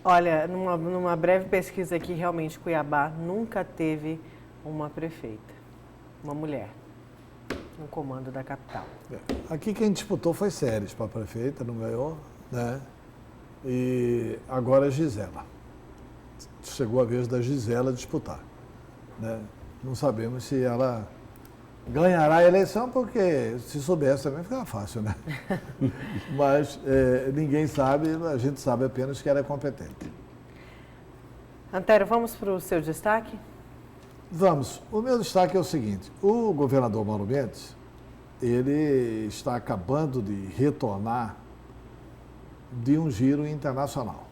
Olha, numa breve pesquisa aqui, realmente, Cuiabá nunca teve uma prefeita, uma mulher, no comando da capital. Aqui quem disputou foi Séries para prefeita, não ganhou, né? E agora é Gisela. Chegou a vez da Gisela disputar, né? Não sabemos se ela ganhará a eleição, porque se soubesse também ficava fácil, né? Mas ninguém sabe, a gente sabe apenas que ela é competente. Antério, vamos para o seu destaque? Vamos. O meu destaque é o seguinte: o governador Mauro Mendes, ele está acabando de retornar de um giro internacional.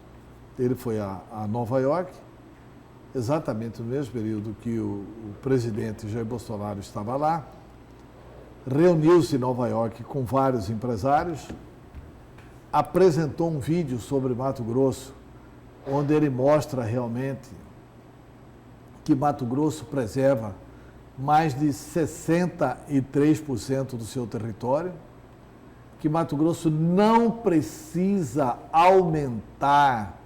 Ele foi a Nova York, exatamente no mesmo período que o presidente Jair Bolsonaro estava lá, reuniu-se em Nova York com vários empresários, apresentou um vídeo sobre Mato Grosso, onde ele mostra realmente que Mato Grosso preserva mais de 63% do seu território, que Mato Grosso não precisa aumentar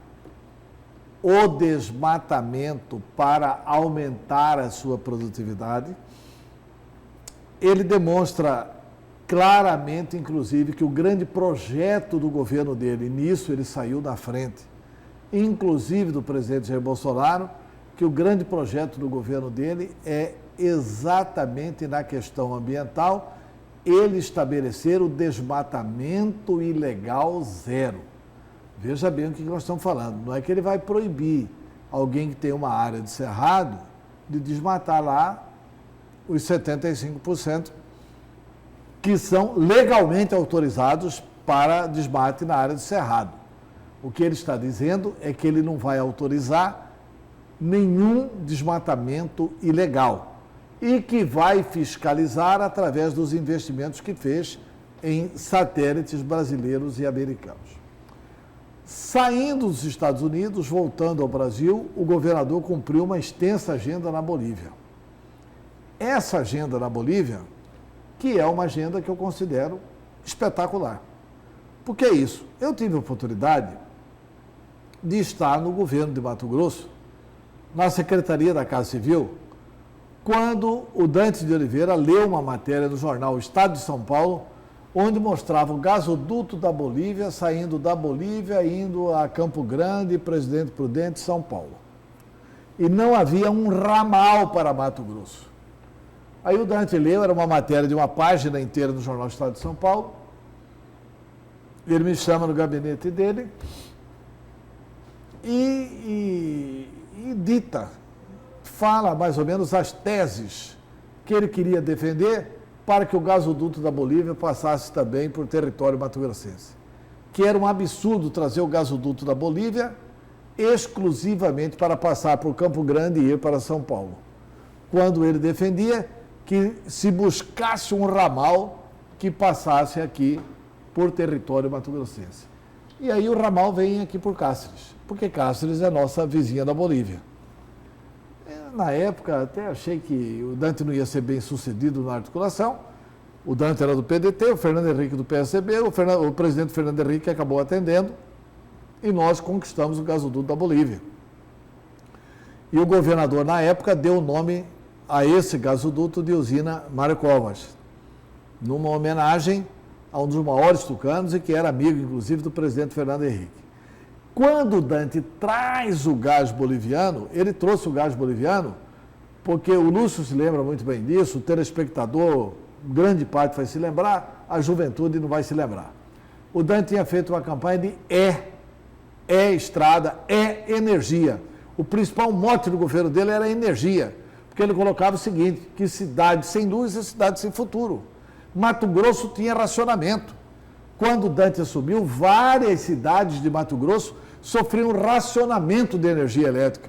o desmatamento para aumentar a sua produtividade. Ele demonstra claramente, inclusive, que o grande projeto do governo dele, nisso ele saiu na frente, inclusive do presidente Jair Bolsonaro, que o grande projeto do governo dele é exatamente na questão ambiental, ele estabelecer o desmatamento ilegal zero. Veja bem o que nós estamos falando. Não é que ele vai proibir alguém que tem uma área de cerrado de desmatar lá os 75% que são legalmente autorizados para desmate na área de cerrado. O que ele está dizendo é que ele não vai autorizar nenhum desmatamento ilegal e que vai fiscalizar através dos investimentos que fez em satélites brasileiros e americanos. Saindo dos Estados Unidos, voltando ao Brasil, o governador cumpriu uma extensa agenda na Bolívia. Essa agenda na Bolívia, que é uma agenda que eu considero espetacular. Por que isso? Eu tive a oportunidade de estar no governo de Mato Grosso, na Secretaria da Casa Civil, quando o Dante de Oliveira leu uma matéria no jornal Estado de São Paulo, onde mostrava o gasoduto da Bolívia, saindo da Bolívia, indo a Campo Grande, Presidente Prudente, São Paulo. E não havia um ramal para Mato Grosso. Aí o Dante leu, era uma matéria de uma página inteira no jornal Estado de São Paulo. Ele me chama no gabinete dele e dita, fala mais ou menos as teses que ele queria defender para que o gasoduto da Bolívia passasse também por território mato-grossense. Que era um absurdo trazer o gasoduto da Bolívia exclusivamente para passar por Campo Grande e ir para São Paulo. Quando ele defendia que se buscasse um ramal que passasse aqui por território mato-grossense. E aí o ramal vem aqui por Cáceres, porque Cáceres é nossa vizinha da Bolívia. Na época, até achei que o Dante não ia ser bem sucedido na articulação. O Dante era do PDT, o Fernando Henrique do PSB, o presidente Fernando Henrique acabou atendendo e nós conquistamos o gasoduto da Bolívia. E o governador, na época, deu o nome a esse gasoduto de usina Mário Covas, numa homenagem a um dos maiores tucanos e que era amigo, inclusive, do presidente Fernando Henrique. Quando o Dante traz o gás boliviano, ele trouxe o gás boliviano porque o Lúcio se lembra muito bem disso, o telespectador, grande parte vai se lembrar, a juventude não vai se lembrar. O Dante tinha feito uma campanha de estrada, energia. O principal mote do governo dele era energia, porque ele colocava o seguinte, que cidade sem luz é cidade sem futuro. Mato Grosso tinha racionamento. Quando o Dante assumiu, várias cidades de Mato Grosso sofriam racionamento de energia elétrica.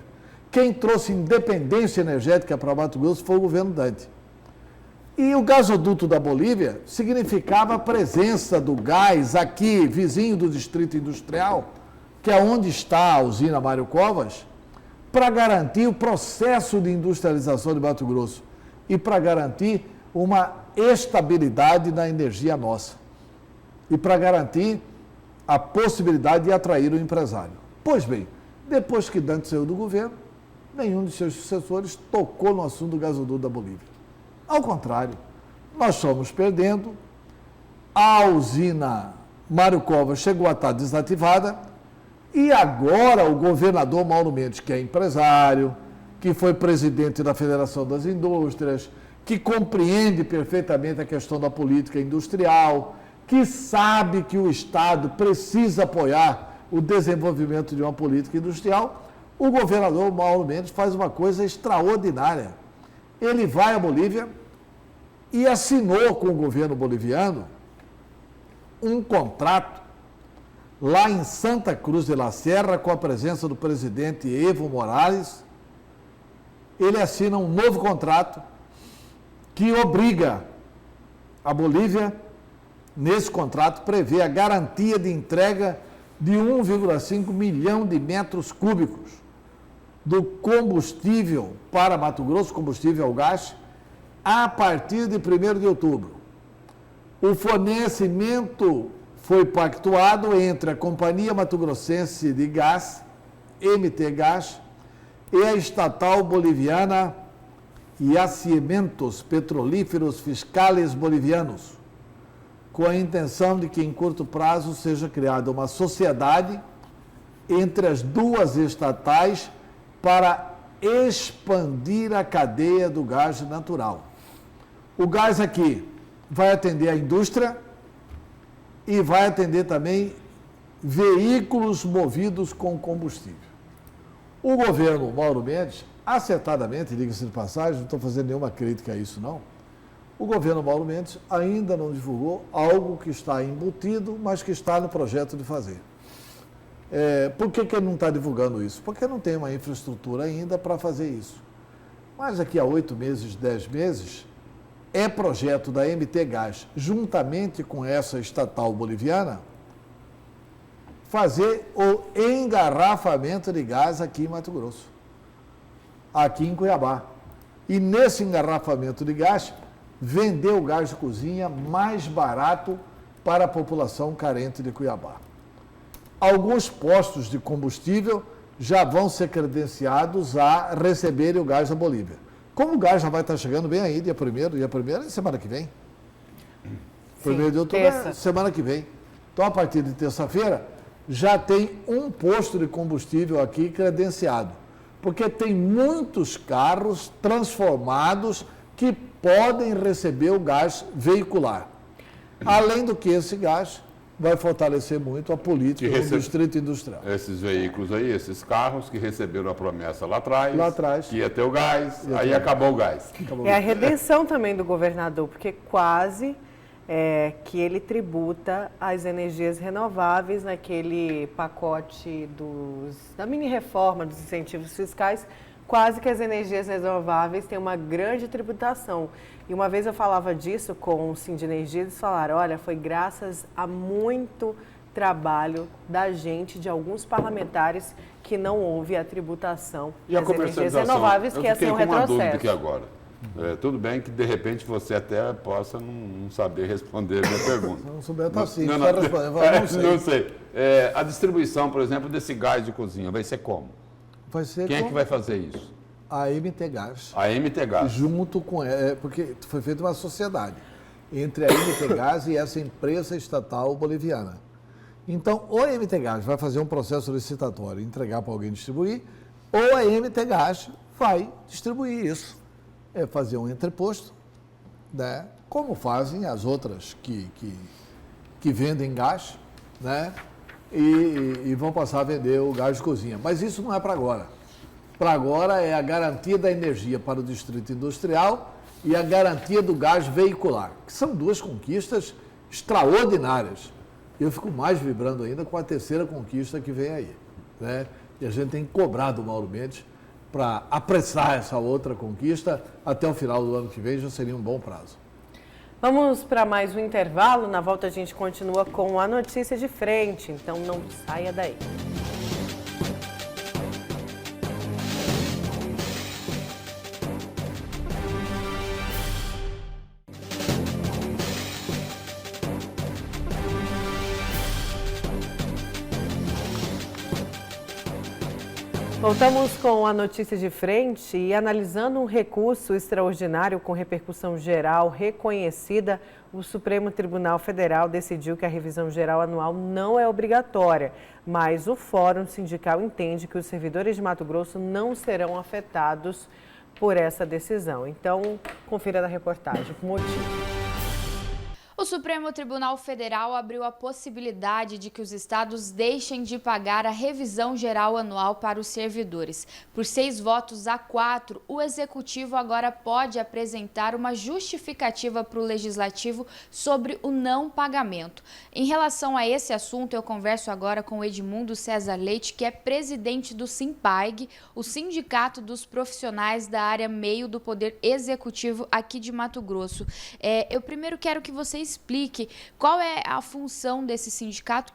Quem trouxe independência energética para Mato Grosso foi o governo Dante. E o gasoduto da Bolívia significava a presença do gás aqui, vizinho do Distrito Industrial, que é onde está a usina Mário Covas, para garantir o processo de industrialização de Mato Grosso e para garantir uma estabilidade na energia nossa. E para garantir a possibilidade de atrair o empresário. Pois bem, depois que Dante saiu do governo, nenhum de seus sucessores tocou no assunto do gasoduto da Bolívia. Ao contrário, nós fomos perdendo, a usina Mário Covas chegou a estar desativada e agora o governador Mauro Mendes, que é empresário, que foi presidente da Federação das Indústrias, que compreende perfeitamente a questão da política industrial, que sabe que o Estado precisa apoiar o desenvolvimento de uma política industrial, o governador Mauro Mendes faz uma coisa extraordinária. Ele vai à Bolívia e assinou com o governo boliviano um contrato lá em Santa Cruz de la Sierra, com a presença do presidente Evo Morales. Ele assina um novo contrato que obriga a Bolívia, nesse contrato, prevê a garantia de entrega de 1,5 milhão de metros cúbicos do combustível para Mato Grosso, combustível ao gás, a partir de 1º de outubro. O fornecimento foi pactuado entre a Companhia Mato Grossense de Gás, MT Gás, e a estatal boliviana Yacimientos Petrolíferos Fiscales Bolivianos, com a intenção de que, em curto prazo, seja criada uma sociedade entre as duas estatais para expandir a cadeia do gás natural. O gás aqui vai atender a indústria e vai atender também veículos movidos com combustível. O governo Mauro Mendes, acertadamente, diga-se de passagem, não estou fazendo nenhuma crítica a isso não, o governo Mauro Mendes ainda não divulgou algo que está embutido, mas que está no projeto de fazer. Por que ele não está divulgando isso? Porque não tem uma infraestrutura ainda para fazer isso. Mas daqui a 8 meses, 10 meses, é projeto da MT Gás, juntamente com essa estatal boliviana, fazer o engarrafamento de gás aqui em Mato Grosso, aqui em Cuiabá. E nesse engarrafamento de gás, vender o gás de cozinha mais barato para a população carente de Cuiabá. Alguns postos de combustível já vão ser credenciados a receberem o gás da Bolívia. Como o gás já vai estar chegando bem aí, dia 1º é semana que vem. 1º de outubro é semana que vem. Então, a partir de terça-feira, já tem um posto de combustível aqui credenciado. Porque tem muitos carros transformados que podem receber o gás veicular. Além do que esse gás vai fortalecer muito a política do distrito industrial. Esses veículos aí, esses carros que receberam a promessa lá atrás, que ia ter o gás, aí acabou o gás. A redenção também do governador, porque quase que ele tributa as energias renováveis naquele pacote da mini-reforma dos incentivos fiscais, quase que as energias renováveis têm uma grande tributação. E uma vez eu falava disso com o Sindinergia, eles falaram, olha, foi graças a muito trabalho da gente, de alguns parlamentares, que não houve a tributação das energias renováveis, que ia ser um retrocesso. Eu fiquei com uma dúvida aqui agora. Tudo bem que, de repente, você até possa não saber responder a minha pergunta. Não souber, tá sim. Não sei. A distribuição, por exemplo, desse gás de cozinha vai ser como? Vai ser Quem é que vai fazer isso? A MT Gás. A MT Gás. Junto com... porque foi feita uma sociedade entre a MT Gás e essa empresa estatal boliviana. Então, ou a MT Gás vai fazer um processo licitatório e entregar para alguém distribuir, ou a MT Gás vai distribuir isso. É fazer um entreposto, né? Como fazem as outras que vendem gás, né? E vão passar a vender o gás de cozinha. Mas isso não é para agora. Para agora é a garantia da energia para o distrito industrial e a garantia do gás veicular, que são duas conquistas extraordinárias. Eu fico mais vibrando ainda com a terceira conquista que vem aí, né? E a gente tem cobrado o Mauro Mendes para apressar essa outra conquista até o final do ano que vem, já seria um bom prazo. Vamos para mais um intervalo. Na volta a gente continua com a notícia de frente, então não saia daí. Voltamos com a notícia de frente e analisando um recurso extraordinário com repercussão geral reconhecida, o Supremo Tribunal Federal decidiu que a revisão geral anual não é obrigatória, mas o Fórum Sindical entende que os servidores de Mato Grosso não serão afetados por essa decisão. Então, confira na reportagem o motivo. O Supremo Tribunal Federal abriu a possibilidade de que os estados deixem de pagar a revisão geral anual para os servidores. Por 6 votos a 4, o Executivo agora pode apresentar uma justificativa para o Legislativo sobre o não pagamento. Em relação a esse assunto, eu converso agora com Edmundo César Leite, que é presidente do SIMPAEG, o Sindicato dos Profissionais da Área Meio do Poder Executivo aqui de Mato Grosso. Eu primeiro quero que você explique qual é a função desse sindicato,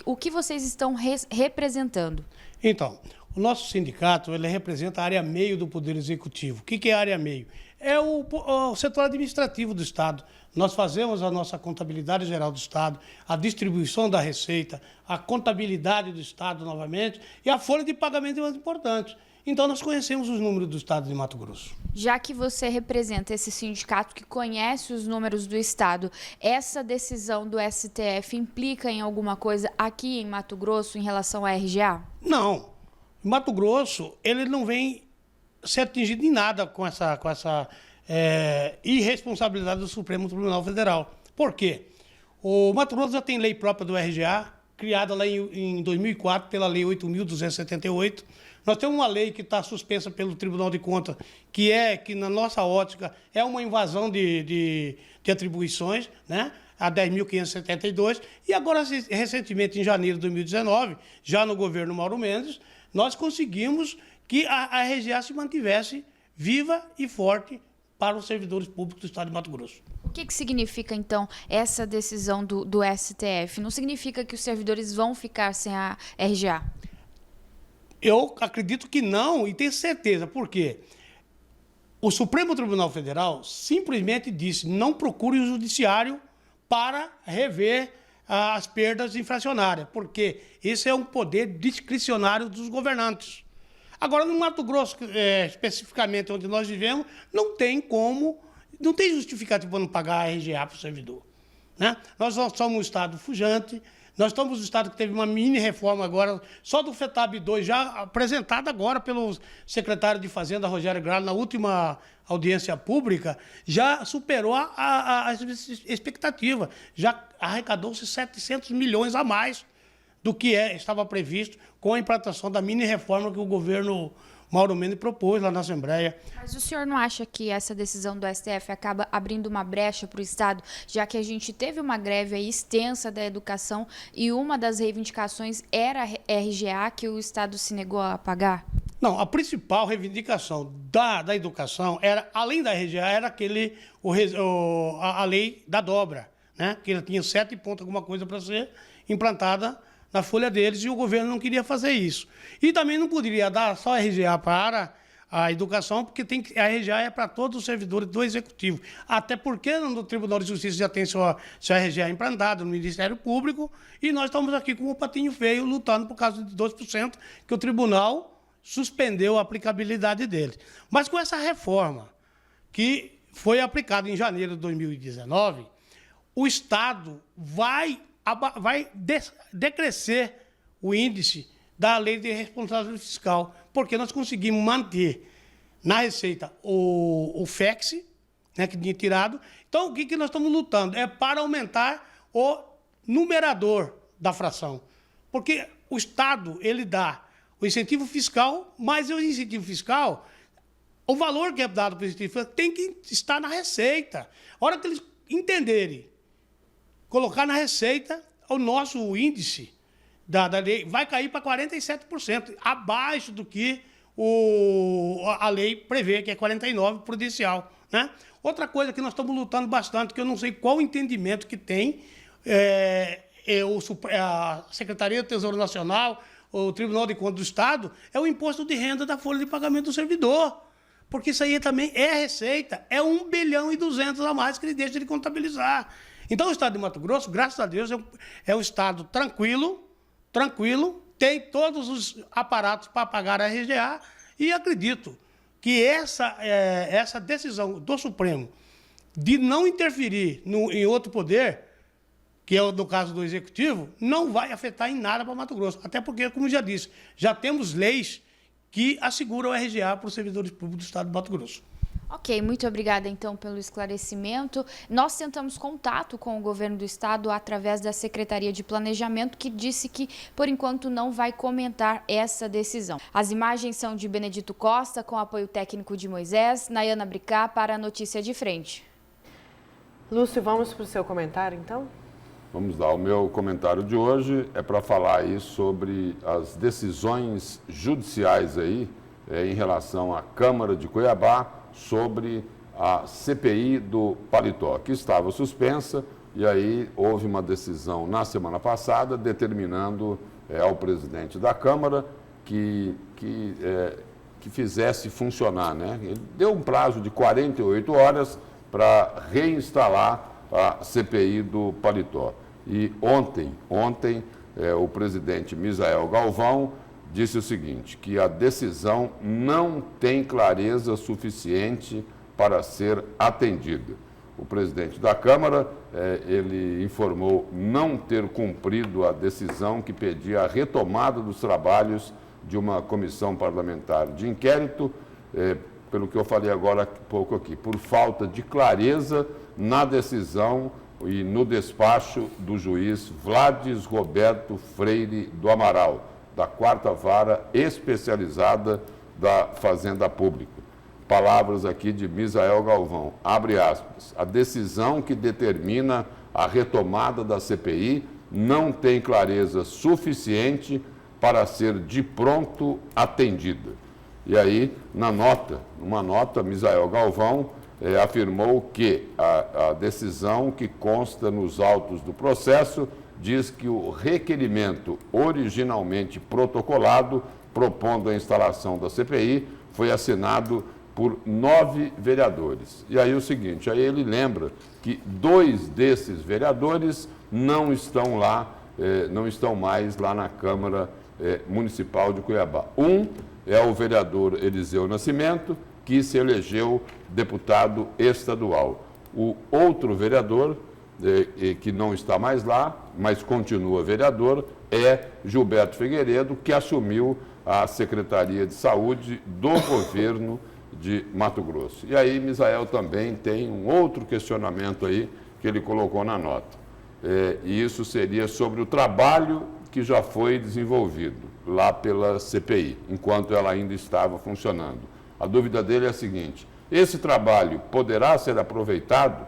o que vocês estão representando. Então, o nosso sindicato ele representa a área meio do Poder Executivo. O que é a área meio? É o setor administrativo do Estado. Nós fazemos a nossa contabilidade geral do Estado, a distribuição da receita, a contabilidade do Estado novamente e a folha de pagamento mais importante. Então, nós conhecemos os números do Estado de Mato Grosso. Já que você representa esse sindicato que conhece os números do Estado, essa decisão do STF implica em alguma coisa aqui em Mato Grosso em relação à RGA? Não. Mato Grosso, ele não vem ser atingido em nada com essa irresponsabilidade do Supremo Tribunal Federal. Por quê? O Mato Grosso já tem lei própria do RGA, criada lá em 2004 pela Lei 8.278. Nós temos uma lei que está suspensa pelo Tribunal de Contas, que na nossa ótica é uma invasão de atribuições, né? A 10.572. E agora, recentemente, em janeiro de 2019, já no governo Mauro Mendes, nós conseguimos que a RGA se mantivesse viva e forte para os servidores públicos do Estado de Mato Grosso. O que significa, então, essa decisão do STF? Não significa que os servidores vão ficar sem a RGA? Eu acredito que não e tenho certeza. Por quê? O Supremo Tribunal Federal simplesmente disse: não procure o judiciário para rever as perdas inflacionárias, porque esse é um poder discricionário dos governantes. Agora, no Mato Grosso, especificamente onde nós vivemos, não tem justificativa para não pagar a RGA para o servidor, né? Nós somos um estado pujante, nós estamos um estado que teve uma mini reforma agora, só do FETAB 2, já apresentada agora pelo secretário de Fazenda, Rogério Grado, na última audiência pública, já superou a expectativa, já arrecadou-se 700 milhões a mais do que estava previsto com a implantação da mini-reforma que o governo Mauro Mendes propôs lá na Assembleia. Mas o senhor não acha que essa decisão do STF acaba abrindo uma brecha para o Estado, já que a gente teve uma greve aí extensa da educação e uma das reivindicações era a RGA, que o Estado se negou a pagar? Não, a principal reivindicação da educação era, além da RGA, era a lei da dobra, né? Que tinha 7 pontos alguma coisa para ser implantada na folha deles e o governo não queria fazer isso. E também não poderia dar só a RGA para a educação, porque a RGA é para todos os servidores do Executivo. Até porque no Tribunal de Justiça já tem sua RGA implantada, no Ministério Público, e nós estamos aqui com o patinho feio lutando por causa de 2%, que o Tribunal suspendeu a aplicabilidade deles. Mas com essa reforma, que foi aplicada em janeiro de 2019, o Estado vai decrescer o índice da lei de responsabilidade fiscal, porque nós conseguimos manter na Receita o FEX, né, que tinha tirado. Então, o que nós estamos lutando? É para aumentar o numerador da fração. Porque o Estado, ele dá o incentivo fiscal, mas o incentivo fiscal, o valor que é dado para o incentivo fiscal tem que estar na Receita. A hora que eles entenderem, colocar na Receita, o nosso índice da lei vai cair para 47%, abaixo do que a lei prevê, que é 49% prudencial, né? Outra coisa que nós estamos lutando bastante, que eu não sei qual o entendimento que tem a Secretaria do Tesouro Nacional, o Tribunal de Contas do Estado, é o imposto de renda da folha de pagamento do servidor. Porque isso aí também é receita, é 1,2 bilhão a mais que ele deixa de contabilizar. Então, o Estado de Mato Grosso, graças a Deus, é um Estado tranquilo, tem todos os aparatos para pagar a RGA, e acredito que essa decisão do Supremo de não interferir em outro poder, que é no caso do Executivo, não vai afetar em nada para Mato Grosso. Até porque, como já disse, já temos leis que asseguram a RGA para os servidores públicos do Estado de Mato Grosso. Ok, muito obrigada então pelo esclarecimento. Nós tentamos contato com o governo do estado através da Secretaria de Planejamento, que disse que, por enquanto, não vai comentar essa decisão. As imagens são de Benedito Costa, com apoio técnico de Moisés, Nayana Bricá, para a Notícia de Frente. Lúcio, vamos para o seu comentário, então? Vamos lá, o meu comentário de hoje é para falar aí sobre as decisões judiciais aí, em relação à Câmara de Cuiabá, sobre a CPI do Paletó, que estava suspensa, e aí houve uma decisão na semana passada determinando ao presidente da Câmara que fizesse funcionar, né? Ele deu um prazo de 48 horas para reinstalar a CPI do Paletó. E ontem o presidente Misael Galvão disse o seguinte, que a decisão não tem clareza suficiente para ser atendida. O presidente da Câmara, ele informou não ter cumprido a decisão que pedia a retomada dos trabalhos de uma comissão parlamentar de inquérito, pelo que eu falei agora há pouco aqui, por falta de clareza na decisão e no despacho do juiz Vlades Roberto Freire do Amaral, da 4ª Vara Especializada da Fazenda Pública. Palavras aqui de Misael Galvão, abre aspas, a decisão que determina a retomada da CPI não tem clareza suficiente para ser de pronto atendida. E aí, uma nota, Misael Galvão afirmou que a decisão que consta nos autos do processo diz que o requerimento originalmente protocolado, propondo a instalação da CPI, foi assinado por 9 vereadores. E aí o seguinte, aí ele lembra que 2 desses vereadores não estão lá, não estão mais lá na Câmara Municipal de Cuiabá. Um é o vereador Eliseu Nascimento, que se elegeu deputado estadual. O outro vereador, que não está mais lá, mas continua vereador, é Gilberto Figueiredo, que assumiu a Secretaria de Saúde do governo de Mato Grosso. E aí, Misael também tem um outro questionamento aí que ele colocou na nota. E isso seria sobre o trabalho que já foi desenvolvido lá pela CPI, enquanto ela ainda estava funcionando. A dúvida dele é a seguinte: esse trabalho poderá ser aproveitado,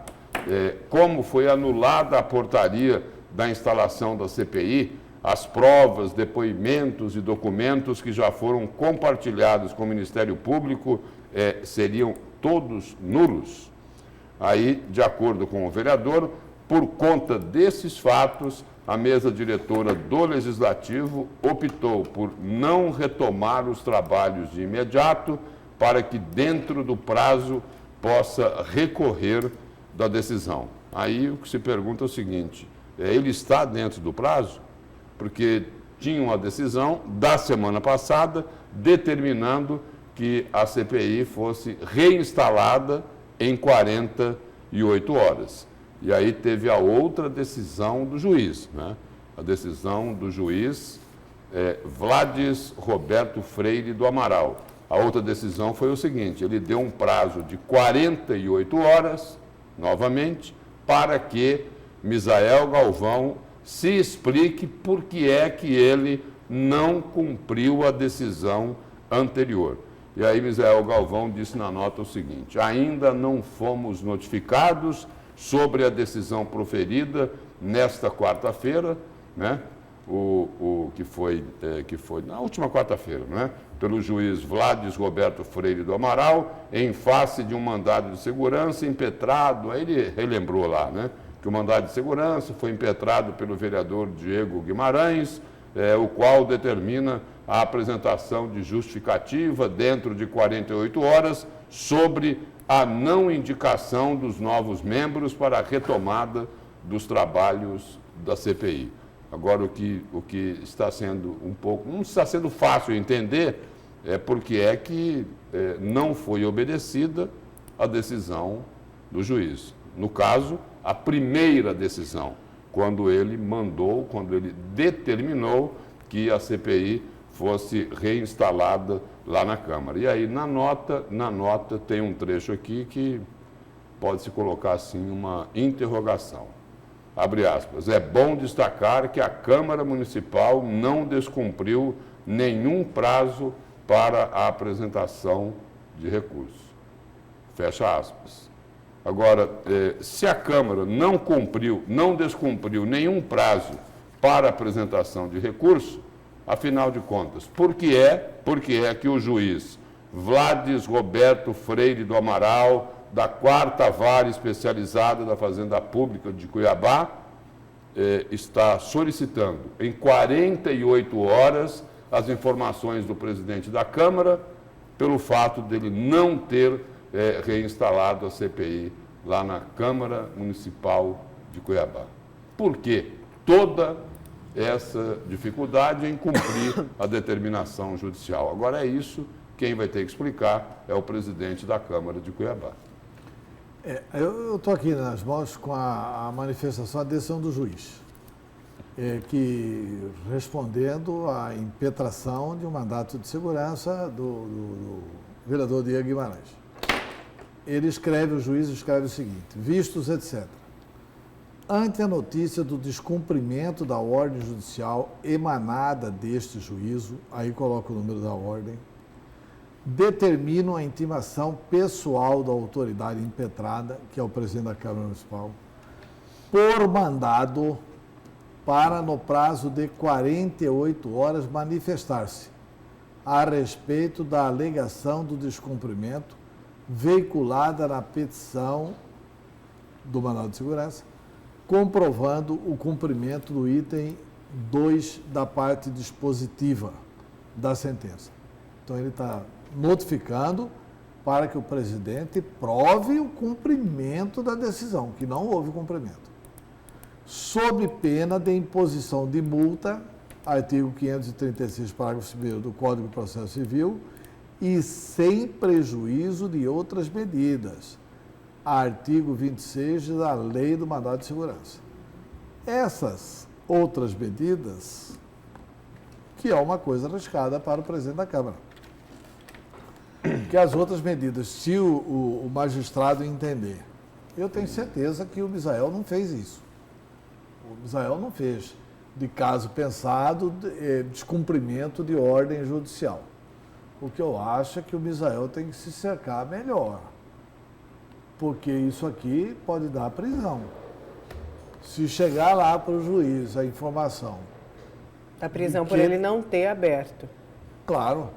como foi anulada a portaria da instalação da CPI, as provas, depoimentos e documentos que já foram compartilhados com o Ministério Público seriam todos nulos? Aí, de acordo com o vereador, por conta desses fatos, a mesa diretora do Legislativo optou por não retomar os trabalhos de imediato para que, dentro do prazo, possa recorrer da decisão. Aí o que se pergunta é o seguinte: ele está dentro do prazo? Porque tinha uma decisão da semana passada determinando que a CPI fosse reinstalada em 48 horas. E aí teve a outra decisão do juiz, né? A decisão do juiz Vlades Roberto Freire do Amaral. A outra decisão foi o seguinte: ele deu um prazo de 48 horas, novamente, para que Misael Galvão se explique por que é que ele não cumpriu a decisão anterior. E aí Misael Galvão disse na nota o seguinte: ainda não fomos notificados sobre a decisão proferida nesta quarta-feira, né? Que foi na última quarta-feira, né? Pelo juiz Vlades Roberto Freire do Amaral, em face de um mandado de segurança impetrado. Aí ele relembrou lá, né? Que o mandado de segurança foi impetrado pelo vereador Diego Guimarães, o qual determina a apresentação de justificativa dentro de 48 horas sobre a não indicação dos novos membros para a retomada dos trabalhos da CPI. Agora, o que está sendo não está sendo fácil entender porque é que não foi obedecida a decisão do juiz. No caso, a primeira decisão, quando ele determinou que a CPI fosse reinstalada lá na Câmara. E aí, na nota tem um trecho aqui que pode-se colocar assim uma interrogação. Abre aspas: é bom destacar que a Câmara Municipal não descumpriu nenhum prazo para a apresentação de recurso. Fecha aspas. Agora, se a Câmara não descumpriu nenhum prazo para a apresentação de recurso, afinal de contas, por que é que o juiz Vlades Roberto Freire do Amaral, da 4ª Vara Especializada da Fazenda Pública de Cuiabá, está solicitando em 48 horas as informações do presidente da Câmara pelo fato dele não ter reinstalado a CPI lá na Câmara Municipal de Cuiabá? Por quê? Toda essa dificuldade em cumprir a determinação judicial. Agora é isso, quem vai ter que explicar é o presidente da Câmara de Cuiabá. Eu estou aqui nas mãos com a manifestação, a decisão do juiz, que respondendo à impetração de um mandato de segurança do vereador Diego Guimarães. O juiz escreve o seguinte: vistos, etc. Ante a notícia do descumprimento da ordem judicial emanada deste juízo, aí coloca o número da ordem, determino a intimação pessoal da autoridade impetrada, que é o presidente da Câmara Municipal, por mandado para, no prazo de 48 horas, manifestar-se a respeito da alegação do descumprimento veiculada na petição do Mandado de Segurança, comprovando o cumprimento do item 2 da parte dispositiva da sentença. Então, ele está notificando para que o presidente prove o cumprimento da decisão, que não houve cumprimento. Sob pena de imposição de multa, artigo 536, parágrafo 1º do Código de Processo Civil, e sem prejuízo de outras medidas, artigo 26 da Lei do Mandado de Segurança. Essas outras medidas, que é uma coisa arriscada para o presidente da Câmara. Que as outras medidas, se o magistrado entender, eu tenho certeza que o Misael não fez isso. O Misael não fez, de caso pensado, descumprimento de ordem judicial. O que eu acho é que o Misael tem que se cercar melhor, porque isso aqui pode dar prisão. Se chegar lá para o juiz a informação... A prisão por ele não ter aberto. Claro.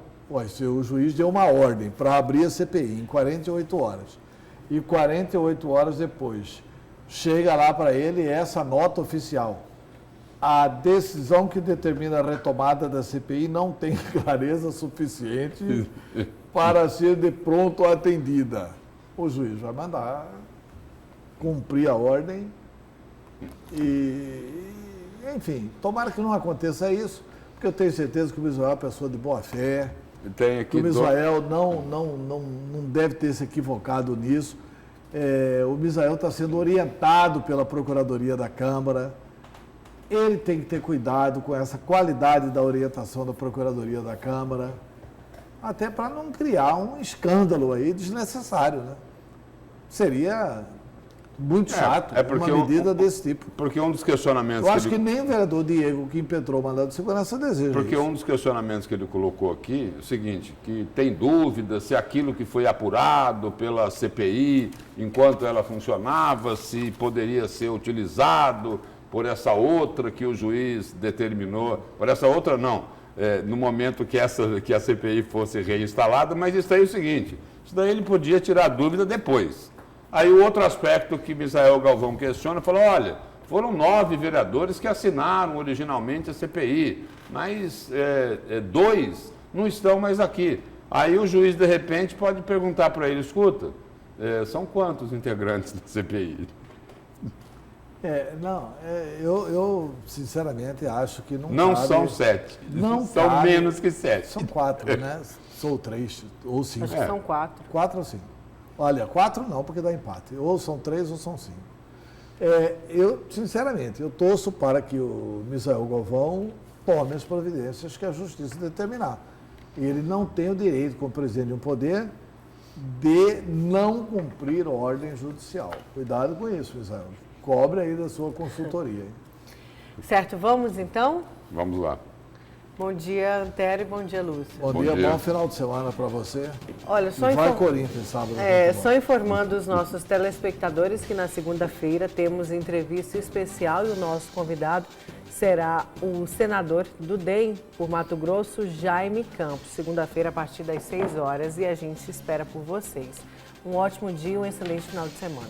Se o juiz deu uma ordem para abrir a CPI em 48 horas e 48 horas depois chega lá para ele essa nota oficial. A decisão que determina a retomada da CPI não tem clareza suficiente para ser de pronto atendida. O juiz vai mandar cumprir a ordem e, enfim, tomara que não aconteça isso, porque eu tenho certeza que o Misael é uma pessoa de boa fé, que o Misael não deve ter se equivocado nisso. O Misael está sendo orientado pela Procuradoria da Câmara. Ele tem que ter cuidado com essa qualidade da orientação da Procuradoria da Câmara, até para não criar um escândalo aí desnecessário, né? Seria muito chato uma medida desse tipo. Porque um dos questionamentos... Eu acho que nem o vereador Diego, que impetrou o mandado de segurança, deseja Porque isso. Um dos questionamentos que ele colocou aqui é o seguinte, que tem dúvida se aquilo que foi apurado pela CPI, enquanto ela funcionava, se poderia ser utilizado por essa outra que o juiz determinou. Por essa outra, não. No momento que a CPI fosse reinstalada, mas isso aí é o seguinte, isso daí ele podia tirar dúvida depois. Aí o outro aspecto que Misael Galvão questiona, falou, olha, foram 9 vereadores que assinaram originalmente a CPI, mas 2 não estão mais aqui. Aí o juiz, de repente, pode perguntar para ele, escuta, são quantos integrantes da CPI? Eu sinceramente acho que não cabe, são 7, não são cabe, menos que 7. São 4, né? Ou 3, ou 5. Acho que são 4. 4 ou 5. Olha, 4 não, porque dá empate. Ou são 3 ou são 5. Eu, sinceramente, eu torço para que o Misael Galvão tome as providências que a justiça determinar. Ele não tem o direito, como presidente de um poder, de não cumprir ordem judicial. Cuidado com isso, Misael. Cobre aí da sua consultoria. Hein? Certo, vamos então? Vamos lá. Bom dia, Antério, bom dia, Lúcia. Bom dia, bom final de semana para você. Olha, vai Corinthians sábado. Só informando os nossos telespectadores que na segunda-feira temos entrevista especial e o nosso convidado será o senador do DEM por Mato Grosso, Jaime Campos. Segunda-feira a partir das 6 horas e a gente espera por vocês. Um ótimo dia e um excelente final de semana.